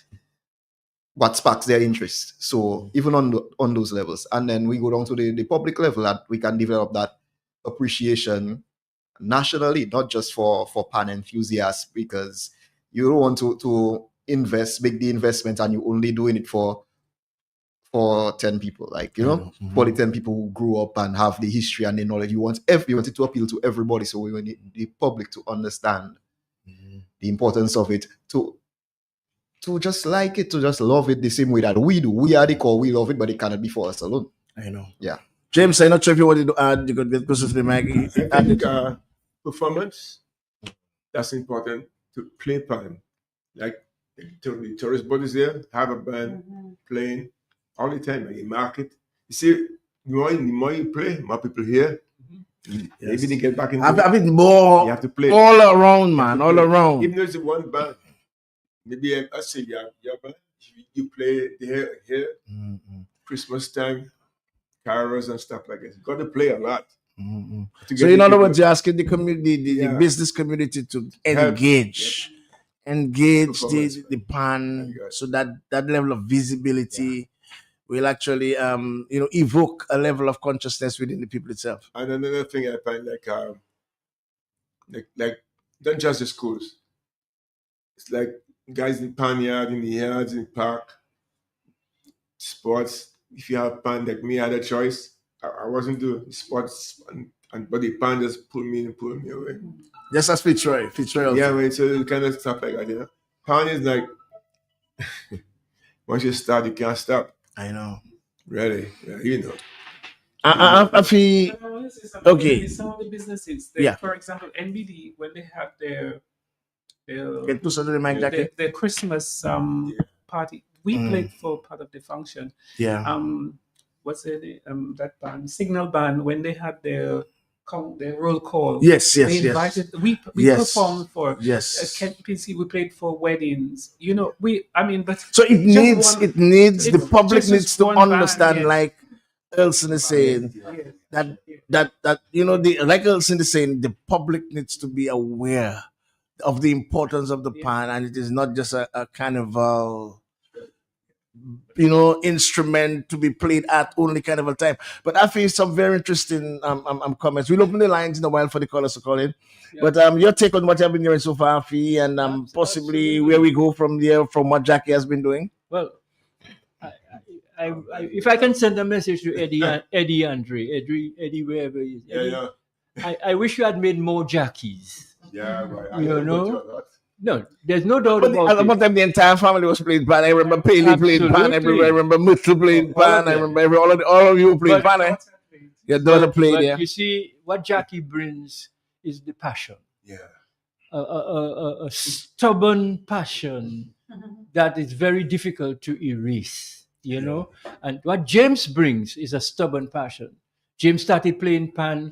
sparks their interest. So even on those levels, and then we go down to the public level, that we can develop that appreciation nationally, not just for pan enthusiasts, because you don't want to make the investment and you're only doing it for 10 people, like for the 10 people who grew up and have the history and the knowledge. You want it to appeal to everybody, so we want the public to understand the importance of it, to just like it, to just love it the same way that we do. We are the core, we love it, but it cannot be for us alone. I know. Yeah. James, I'm not sure if you wanted to add. You could get closer to the mic. I think performance, that's important to play pan. Like the tourist bodies there, have a band playing all the time. Like you market. You see, the more you play, more people hear. Maybe they get back into I mean, more you have to play all around, You have man, to all play. around. Even though it's one band, maybe I say your band, you play here, Christmas time, carols and stuff like that. You got to play a lot. To So get in the other people- words, you're asking the community, the Yeah. business community to Help. engage Performance. the pan, Yeah. so that level of visibility will actually evoke a level of consciousness within the people itself. And another thing I find like not just the schools. It's like guys in pan yard, in the yards, in the park, sports. If you have pan like me, I had a choice. I wasn't doing sports, but the pan just pulled me away. Just as Fitzroy. Yeah, man. So kind of stuff like that, Pan is like Once you start, you can't stop. I know. Really, yeah, you know. I feel And I want to say something. okay. Some of the businesses, Yeah. for example, NBD, when they have their Get closer to the mic, Jackie. their Christmas party, we played for part of the function. Yeah. What's it? That band, Signal Band, when they had their roll call. Yes, yes, They yes. invited. We Yes. performed for Yes. Kent PC. We played for weddings. But So it just needs one- it needs the it's public just needs to one band, understand, yes. like Elson is saying, Yes. that the like Elson is saying, the public needs to be aware of the importance of the pan, and it is not just a carnival instrument to be played at only carnival time. But I feel some very interesting comments. We'll open the lines in a while for the callers to call in. But your take on what you've been hearing so far, Fee, and possibly where we go from there, from what Jackie has been doing. Well, if I can send a message to Eddie, wherever he is. Yeah, Eddie, I wish you had made more Jackies. yeah, right. You know? No, there's no doubt But about at one it. time, the entire family was playing pan. I remember Paley played pan Absolutely. everywhere. I remember Mitchell played All pan. of I them. remember all of you played But- pan. Your daughter played, But yeah. you see, what Jackie brings is the passion. Yeah. A stubborn passion that is very difficult to erase, And what James brings is a stubborn passion. James started playing pan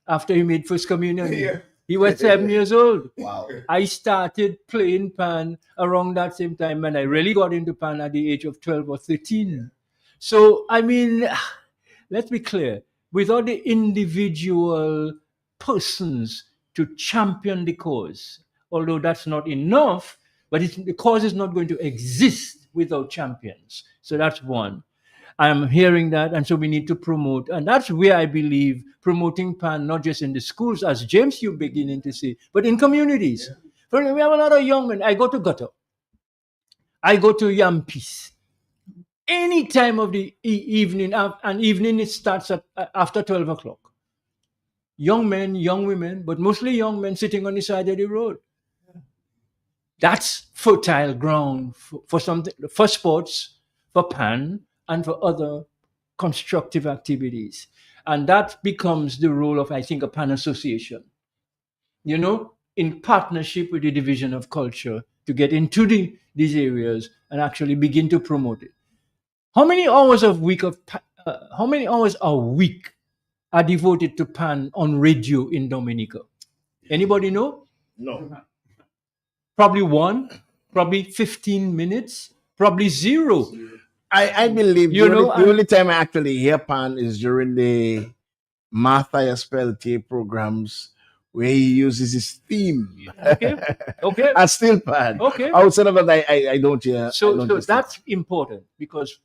after he made first communion. Yeah. He was 7 years old. Wow. I started playing pan around that same time, and I really got into pan at the age of 12 or 13. So, I mean, let's be clear, without the individual persons to champion the cause, although that's not enough, but the cause is not going to exist without champions. So that's one. I'm hearing that, and so we need to promote. And that's where I believe promoting PAN, not just in the schools, as James, you're beginning to see, but in communities. We have a lot of young men. I go to Gutter. I go to Yampis. Any time of the evening, and evening it starts after 12 o'clock. Young men, young women, but mostly young men sitting on the side of the road. That's fertile ground for something, for sports, for PAN, and for other constructive activities. And that becomes the role of, I think, a PAN association, in partnership with the Division of Culture to get into these areas and actually begin to promote it. How many hours a week are devoted to PAN on radio in Dominica? Anybody know? No. Probably one, probably 15 minutes, probably zero. I believe You the know, only time I actually hear pan is during the Martha Speltier programs where he uses his theme. Okay. I still pan. Okay. Outside of that, I don't hear. So I don't listen. that's important because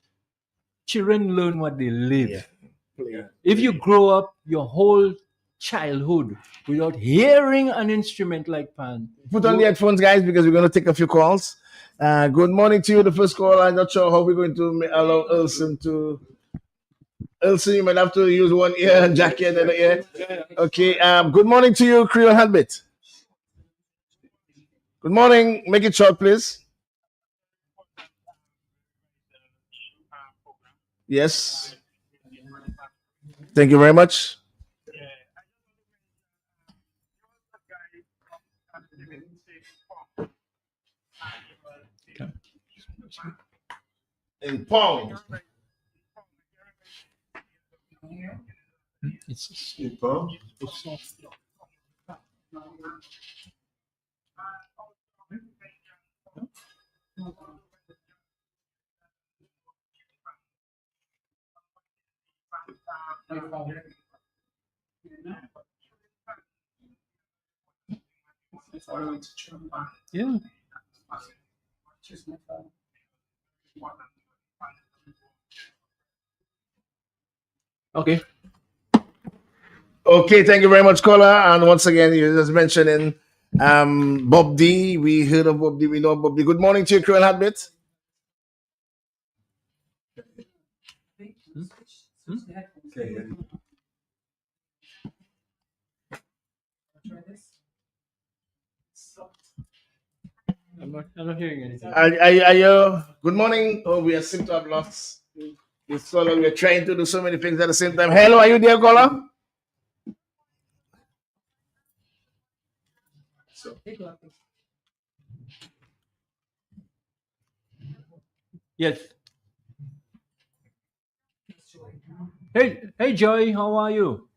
children learn what they live. Yeah. If you grow up your whole childhood without hearing an instrument like pan, Put on the headphones, guys, because we're going to take a few calls. Good morning to you. The first call. I'm not sure how we're going to allow Elson to. Elson, you might have to use one ear and Jackie another ear. Okay. Good morning to you, Creole Heartbeat. Good morning. Make it short, please. Yes. Thank you very much. In Pong. it's yeah. Okay. Okay, thank you very much, caller. And once again, you just mentioning Bob D. We heard of Bob D. We know Bob D. Good morning to you, Creole Heartbeat. I'm not hearing anything. Are you? Good morning. Oh, we seem to have lost this caller. We're trying to do so many things at the same time. Hello, are you there, caller? So, Yes. Hey, Joy, how are you?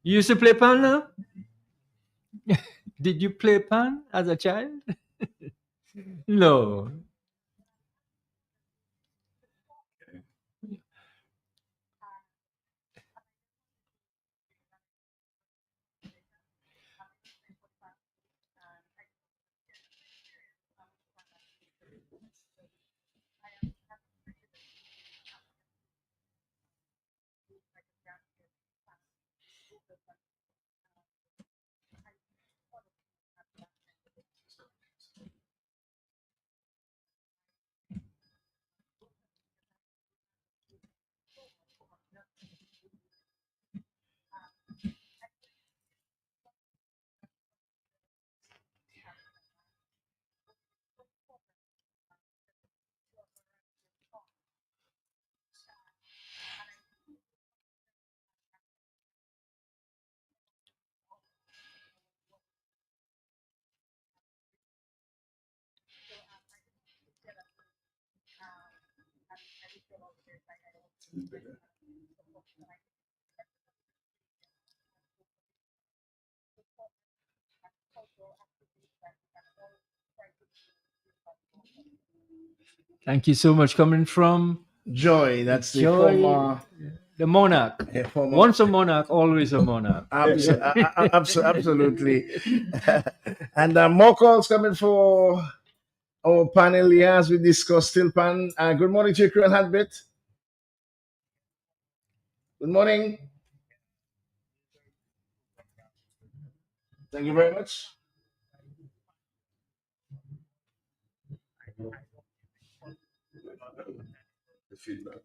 You used to play pan now? Did you play pan as a child? No. Thank you so much. Coming from Joy, that's the Joy, former, the monarch. former. Once a monarch, always a monarch. Absolutely. And more calls coming for our panel here as we discuss still pan. Good morning to you, Creole Heartbeat. Good morning. Thank you very much. The feedback.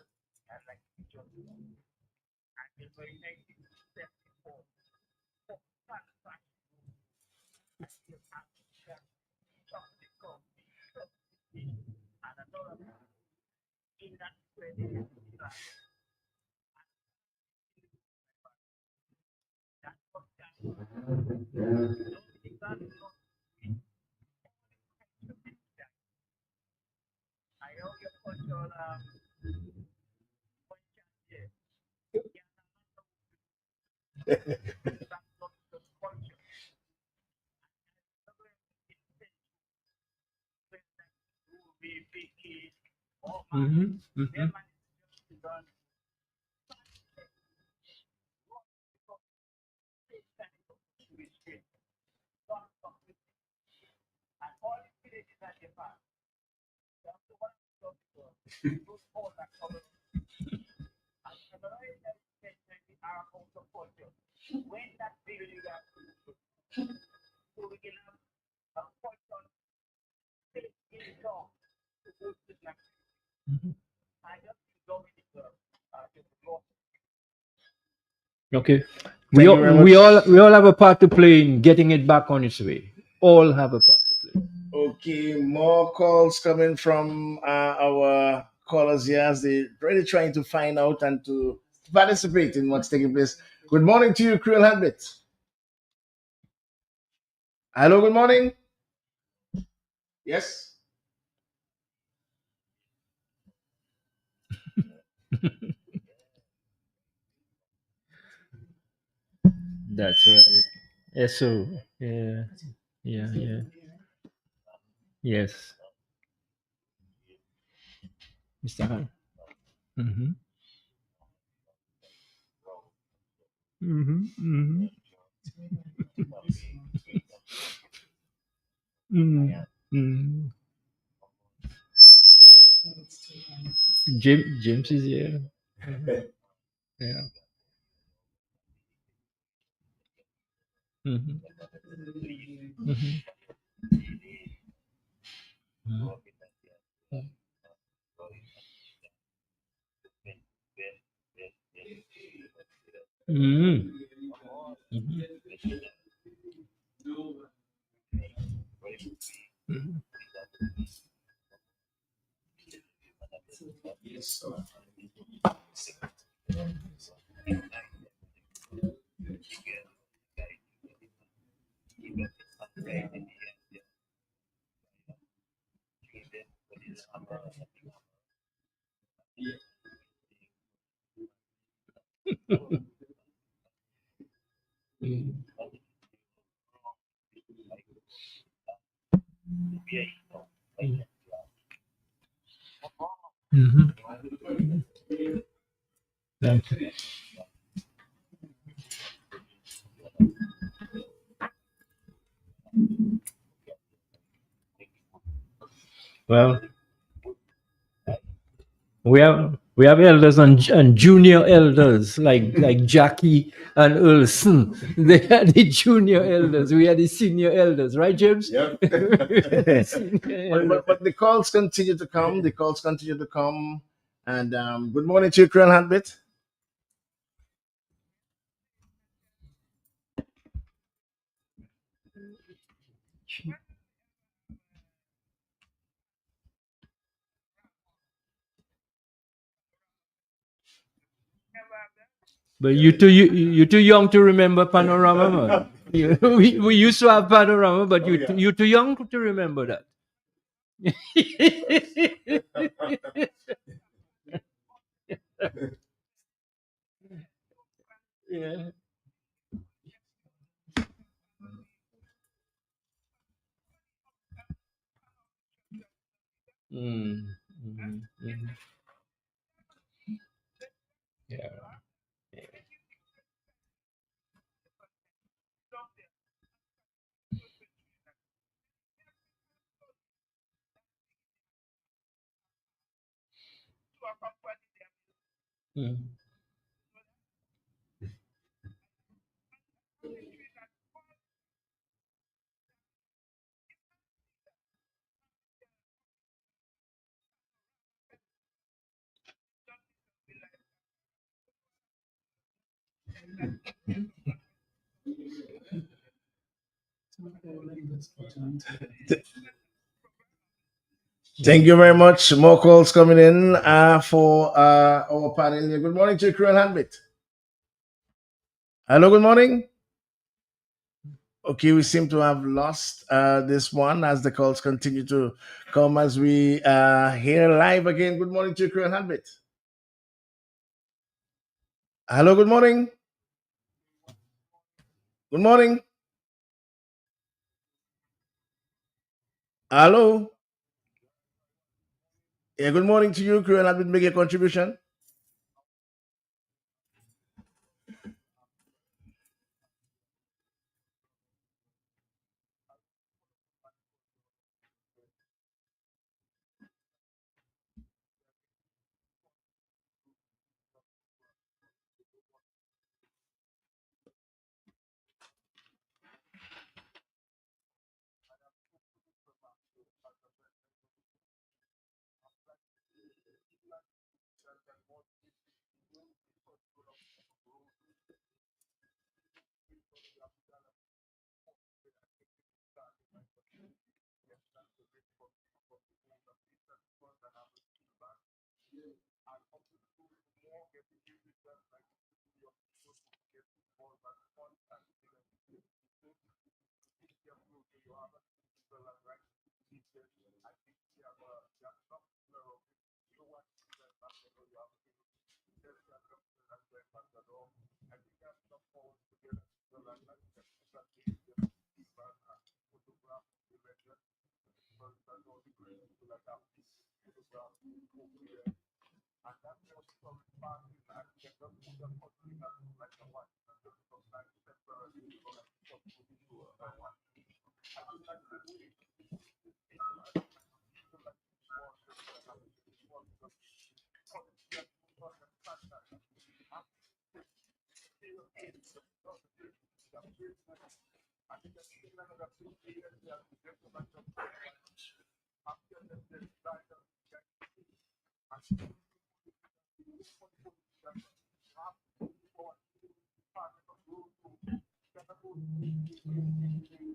Mm-hmm. Mm-hmm. Okay. Thank you very much. We all have a part to play in getting it back on its way. All have a part to play. Okay, more calls coming from our callers here as they really trying to find out and to participate in what's taking place. Good morning to you, Creole Heartbeat. Hello, good morning. Yes. That's right. SO. Yeah. Yeah. Yeah. Yes. Mr. Han. Mm-hmm. Mm-hmm. Mm-hmm. Mm-hmm. James is here. Yeah. Mm-hmm. Mm-hmm. Mm-hmm. Mm-hmm. Well, we have elders and junior elders like Jackie and Ulson. They are the junior elders. We are the senior elders, right, James? Yeah. But the calls continue to come. The calls continue to come. And good morning to you, Creole Heartbeat. But you too young to remember Panorama, man. We used to have Panorama, but you too young to remember that. Yeah. Mm, mhm, mhm. Yeah. Mm, Thank you very much. More calls coming in for our panel here. Good morning to you, Creole Heartbeat. Hello, good morning. Okay, we seem to have lost this one as the calls continue to come as we hear live again. Good morning to you, Creole Heartbeat. Hello, good morning. Good morning. Hello. Yeah, good morning to you, Creole Heartbeat. Make a contribution.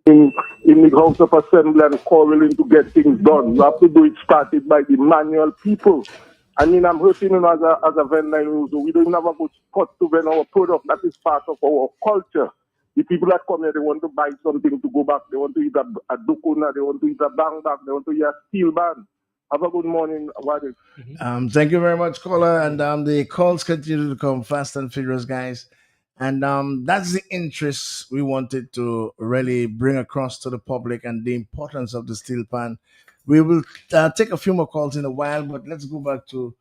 In the House of Assembly and quarreling to get things done. You have to do it started by the manual people. And then I'm hurting as a vendor. We don't have a good spot to vend our product. That is part of our culture. The people that come here, they want to buy something to go back. They want to eat a dukuna. They want to eat a bang bang. They want to eat a steel band. Have a good morning, Wadi. Thank you very much, caller. And the calls continue to come fast and furious, guys. And that's the interest we wanted to really bring across to the public and the importance of the steel pan. We will take a few more calls in a while, but let's go back to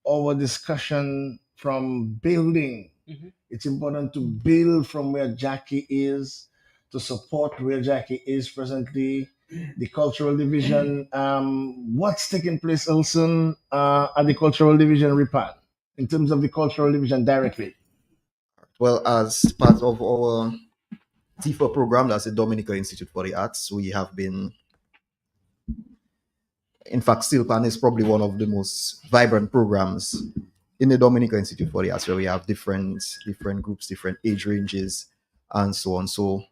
our discussion from building. It's important to build from where Jackie is, to support where Jackie is presently. The cultural division, what's taking place, Olson, at the cultural division, Ripan, in terms of the cultural division directly? Well, as part of our TIFA program, that's the Dominica Institute for the Arts, we have been, in fact, Stilpan is probably one of the most vibrant programs in the Dominica Institute for the Arts, where we have different groups, different age ranges, and so on. So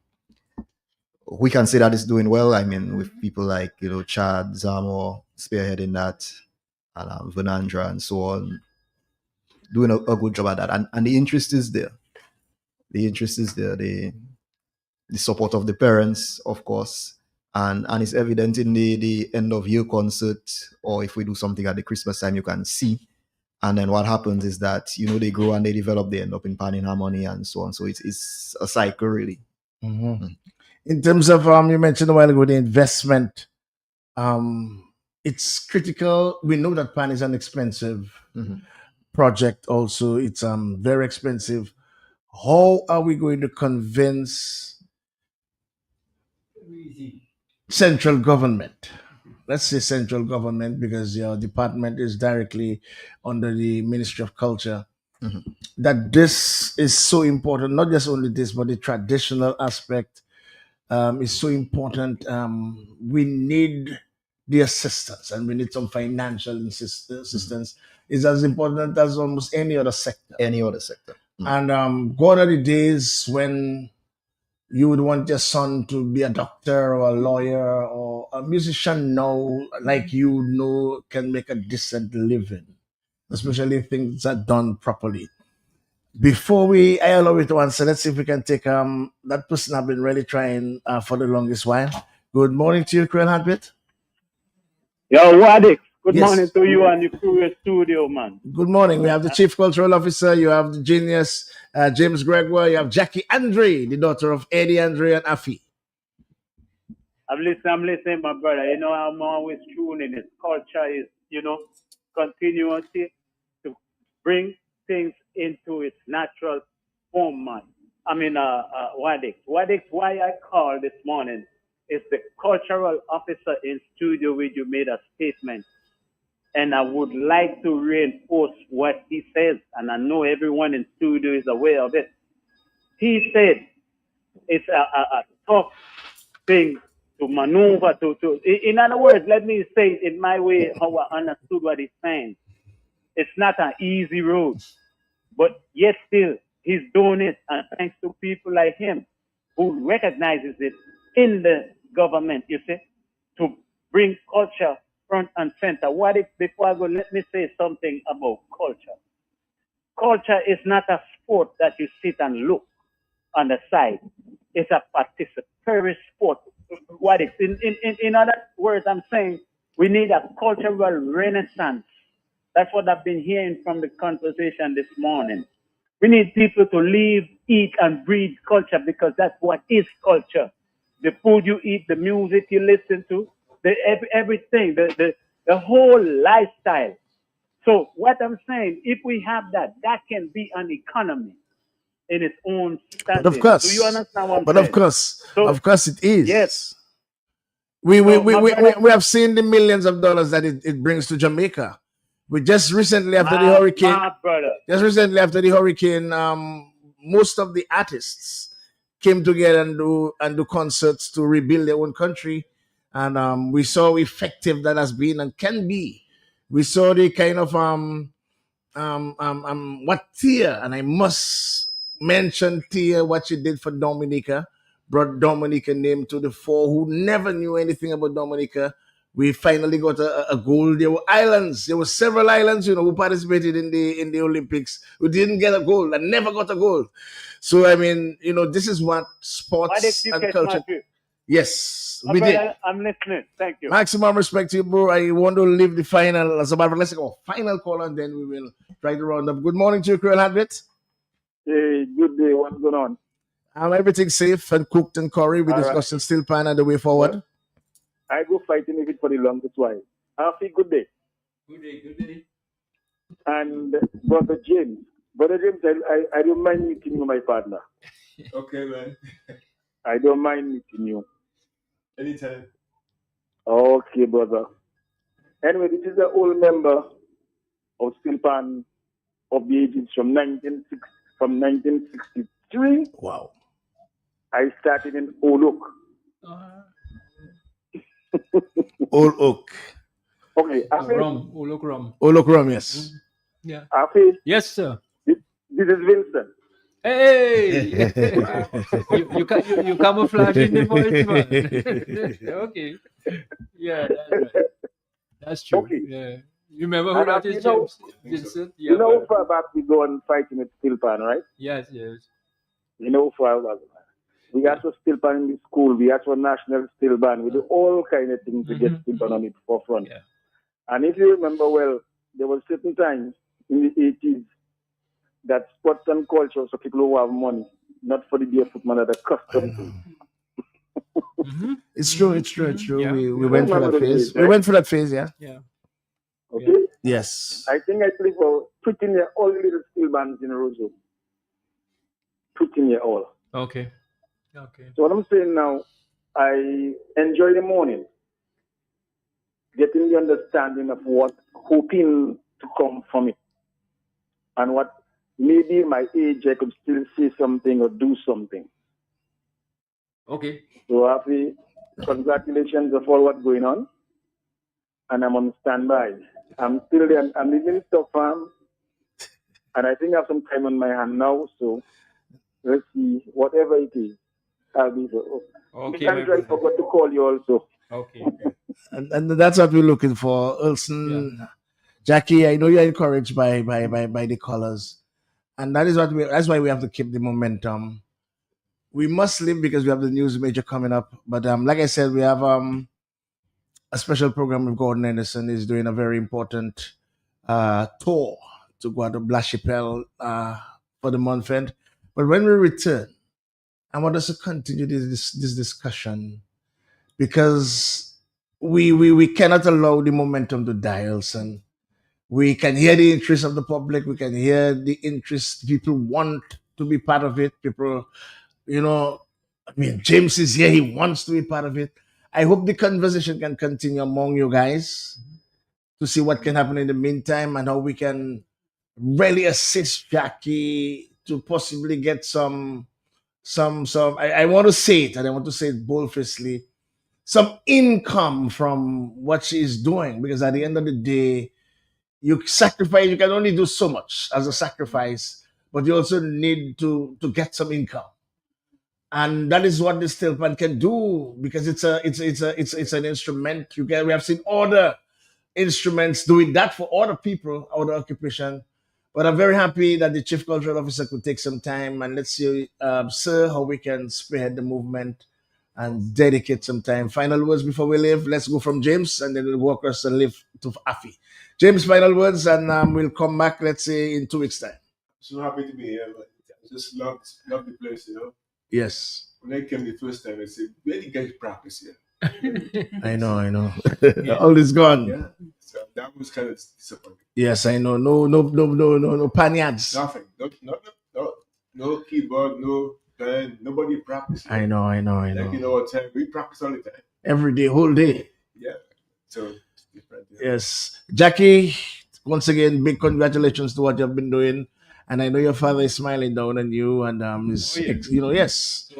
we can say that it's doing well. I mean, with people like Chad Zamo spearheading that, and Venandra and so on, doing a good job at that. And the interest is there. The interest is there. The support of the parents, of course, and it's evident in the end of year concert, or if we do something at the Christmas time, you can see. And then what happens is that they grow and they develop, they end up in Pan in Harmony and so on. So it's a cycle, really. In terms of you mentioned a while ago the investment, it's critical. We know that Pan is an expensive project. Also, it's very expensive. How are we going to convince central government? Let's say central government, because your department is directly under the Ministry of Culture, that this is so important. Not just only this, but the traditional aspect is so important. We need the assistance, and we need some financial assistance. Is as important as almost any other sector. Any other sector. And gone are the days when you would want your son to be a doctor or a lawyer or a musician now, like can make a decent living, especially if things are done properly. Before I allow you to answer, let's see if we can take that person I've been really trying for the longest while. Good morning to you, Creole Heartbeat. Yo, Wadix, good Yes. morning to you and the Creole studio, man. Good morning. We have the Chief Cultural Officer, you have the genius James Gregoire, you have Jackie Andre, the daughter of Eddie Andre and Afi. I'm listening, my brother. I'm always tuning. His culture is, continuity to bring things into its natural form, man. I mean, Wadix. Wadix, why I called this morning is the cultural officer in studio where you made a statement. And I would like to reinforce what he says, and I know everyone in studio is aware of it. He said it's a tough thing to maneuver in other words, let me say it in my way how I understood what he's saying. It's not an easy road, but yet still he's doing it, and thanks to people like him who recognizes it in the government, you see, to bring culture front and center. Before I go, let me say something about culture. Culture is not a sport that you sit and look on the side. It's a participatory sport. In other words, I'm saying we need a cultural renaissance. That's what I've been hearing from the conversation this morning. We need people to live, eat, and breathe culture, because that's what is culture. The food you eat, the music you listen to, everything, the whole lifestyle. So what I'm saying, if we have that can be an economy in its own standing. But of course, do you understand what I'm but saying? of course it is. Yes. We have seen the millions of dollars that it brings to Jamaica. We just recently after the hurricane. Just recently after the hurricane, most of the artists came together and do concerts to rebuild their own country, and we saw how effective that has been and can be. We saw the kind of what Tia, and I must mention Tia, what she did for Dominica, brought Dominica name to the fore, who never knew anything about Dominica, We finally got a gold. There were islands. There were several islands, who participated in the Olympics who didn't get a gold and never got a gold. So I mean, this is what Why did sports you and catch my culture. drift? Yes, My we did. brother, I'm listening. Thank you. Maximum respect to you, bro. I want to leave the final as a matter of let's go final call and then we will try to round up. Good morning to you, Creole Heartbeat. Hey, good day. What's going on? Everything safe and cooked and curry. We All right. discussing still pan and the way forward. I go fighting if it for the longest while. Happy good day. Good day, good day. And Brother James, I don't mind meeting you, my partner. Okay, man. I don't mind meeting you. Anytime. Okay, brother. Anyway, this is an old member of Stilpan of the ages from 1963. Wow. I started in Oluk. Old Oak. Okay, Rum, Olok Rum. Olok Rum, yes. Yeah. Afi, Yes, sir. this is Vincent. Hey! you camouflaging the voice, man. Okay. Yeah, that's right. That's true. Okay. Yeah. You remember who And that you is, know- James? Vincent? Yeah. You know how far back we go and fighting with Stilpan, right? Yes, yes. You know how far back. We ask for Stilpan in the school. We ask for national Stilpan. We do all kind of things to get Stilpan on the forefront. Yeah. And if you remember well, there were certain times in the 80s that sports and culture was for people who have money, not for the barefoot man that are accustomed to. Mm-hmm. It's true, it's true, it's true. Yeah. We went through that Remember those phase. days, We right? went through that phase, yeah. Yeah. Okay? Yes. I think I play for putting here all the little steel bands in a row. Putting here all. Okay. Okay. So what I'm saying now, I enjoy the morning, getting the understanding of what hoping to come from it, and what maybe my age I could still say something or do something. Okay. So happy, congratulations of all what's going on, and I'm on standby. I'm still there. I'm living in Stock Farm, and I think I have some time on my hand now. So let's see, whatever it is, I'll be there. Okay, And my I brother. forgot to call you also. Okay. And that's what we're looking for. Ulson, Jackie, I know you're encouraged by the colors. And that's why we have to keep the momentum. We must live because we have the news major coming up. But like I said, we have a special program with Gordon Anderson. Is doing a very important tour to go out to La Chapelle for the month end. But when we return, I want us to continue this discussion because we cannot allow the momentum to die, Elson. We can hear the interest of the public. We can hear the interest. People want to be part of it. People, I mean, James is here. He wants to be part of it. I hope the conversation can continue among you guys to see what can happen in the meantime and how we can really assist Jackie to possibly get some. I want to say it, and I want to say it boldfacedly. Some income from what she is doing, because at the end of the day, you sacrifice. You can only do so much as a sacrifice, but you also need to get some income, and that is what this steel pan can do because it's an instrument. We have seen other instruments doing that for other people, other occupation. But I'm very happy that the chief cultural officer could take some time and let's see, sir, how we can spearhead the movement and dedicate some time. Final words before we leave. Let's go from James and then we'll go across and leave to Afi. James, final words, and we'll come back, let's say, in 2 weeks' time. So happy to be here, man. I just love the place, Yes. When I came the first time, I said, where do you guys practice here? I know. All is gone. Yeah. So that was kind of disappointing. Yes, I know. No paniards. Nothing. No keyboard, no pen, nobody practice. I know. Like in our time, we practice all the time. Every day, whole day. Yeah. So it's different. Yes. Jackie, once again, big congratulations to what you've been doing. And I know your father is smiling down on you and yes.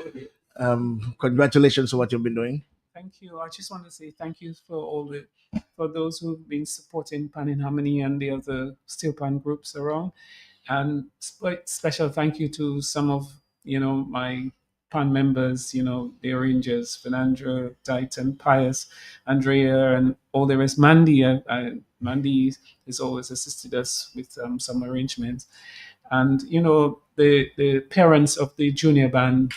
Congratulations to what you've been doing. Thank you. I just want to say thank you for those who've been supporting Pan in Harmony and the other steel pan groups around. And special thank you to some of my PAN members, the arrangers, Fernandra, Titan, Pius, Andrea, and all the rest. Mandy has always assisted us with some arrangements. And, the parents of the junior band,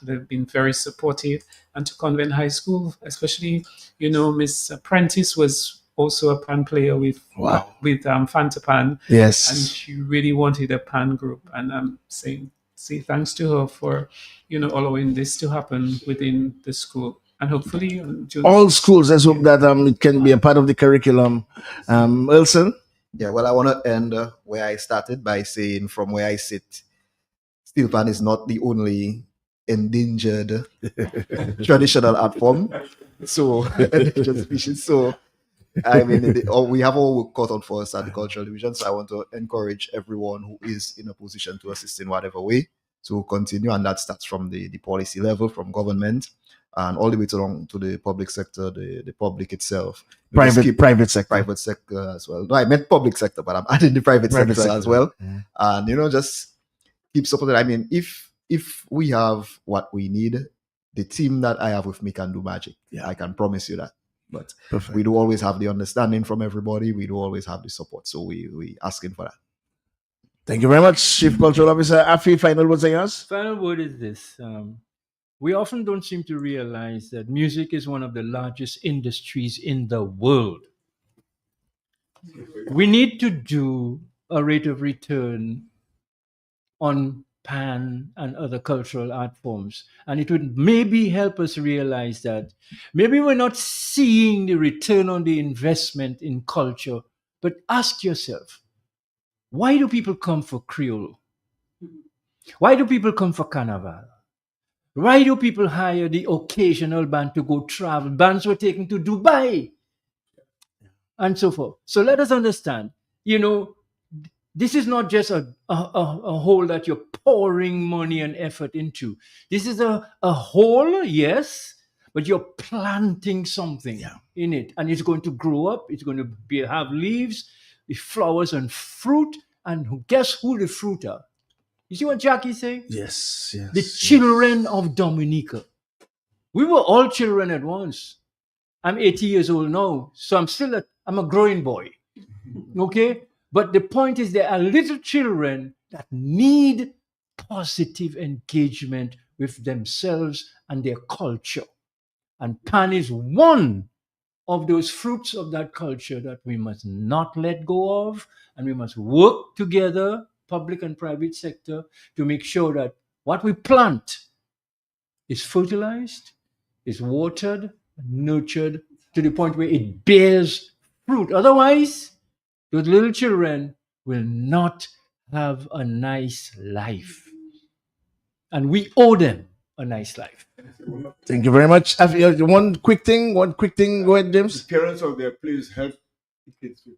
they've been very supportive. And to Convent High School, especially, Miss Prentice was also a pan player with Wow. with Fanta Pan, and Yes. she really wanted a pan group. And I'm say thanks to her for allowing this to happen within the school, and hopefully All schools, let's hope that it can be a part of the curriculum. Wilson? Yeah, well, I want to end where I started by saying, from where I sit, steel pan is not the only endangered traditional art form. So, endangered species. So, I mean, we have all work cut out for us at the cultural division. So, I want to encourage everyone who is in a position to assist in whatever way to continue, and that starts from the policy level, from government, and all the way along to the public sector, the public itself. Private sector. Private sector as well. No, I meant public sector, but I'm adding the private sector as well. Yeah. And just keep supporting. I mean, if we have what we need, the team that I have with me can do magic. Yeah. I can promise you that. But Perfect. we do always have the understanding from everybody. We do always have the support. So we asking for that. Thank you very much, Chief Cultural Officer Afi. Final words are yours. Final word is this. We often don't seem to realize that music is one of the largest industries in the world. We need to do a rate of return on pan and other cultural art forms. And it would maybe help us realize that maybe we're not seeing the return on the investment in culture. But ask yourself, why do people come for Creole? Why do people come for Carnival? Why do people hire the occasional band to go travel? Bands were taken to Dubai and so forth. So let us understand, this is not just a hole that you're pouring money and effort into. This is a hole, yes, but you're planting something in it. And it's going to grow up. It's going to have leaves, flowers and fruit. And guess who the fruit are? You see what Jackie's saying? Yes. The children of Dominica. We were all children at once. I'm 80 years old now, so I'm a growing boy. Okay? But the point is, there are little children that need positive engagement with themselves and their culture. And pan is one of those fruits of that culture that we must not let go of, and we must work together, public and private sector, to make sure that what we plant is fertilized, is watered, nurtured to the point where it bears fruit. Otherwise, those little children will not have a nice life. And we owe them a nice life. Thank you very much. One quick thing. Go ahead, James. The parents out there, please help the kids with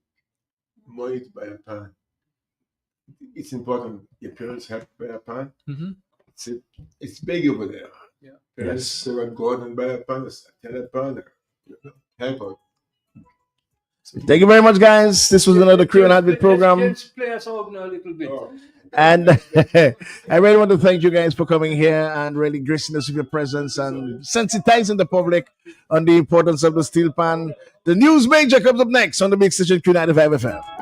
money to buy a pan. It's important. Your parents help buy a pan. Mm-hmm. It's big over there. Yeah. Parents go out and buy a pan, a pan, help out. Thank you very much, guys. This was another Creole Heartbeat program. Let's play us out now a little bit. And I really want to thank you guys for coming here and really gracing us with your presence and sensitizing the public on the importance of the steel pan. The news major comes up next on the big station Q95 FM.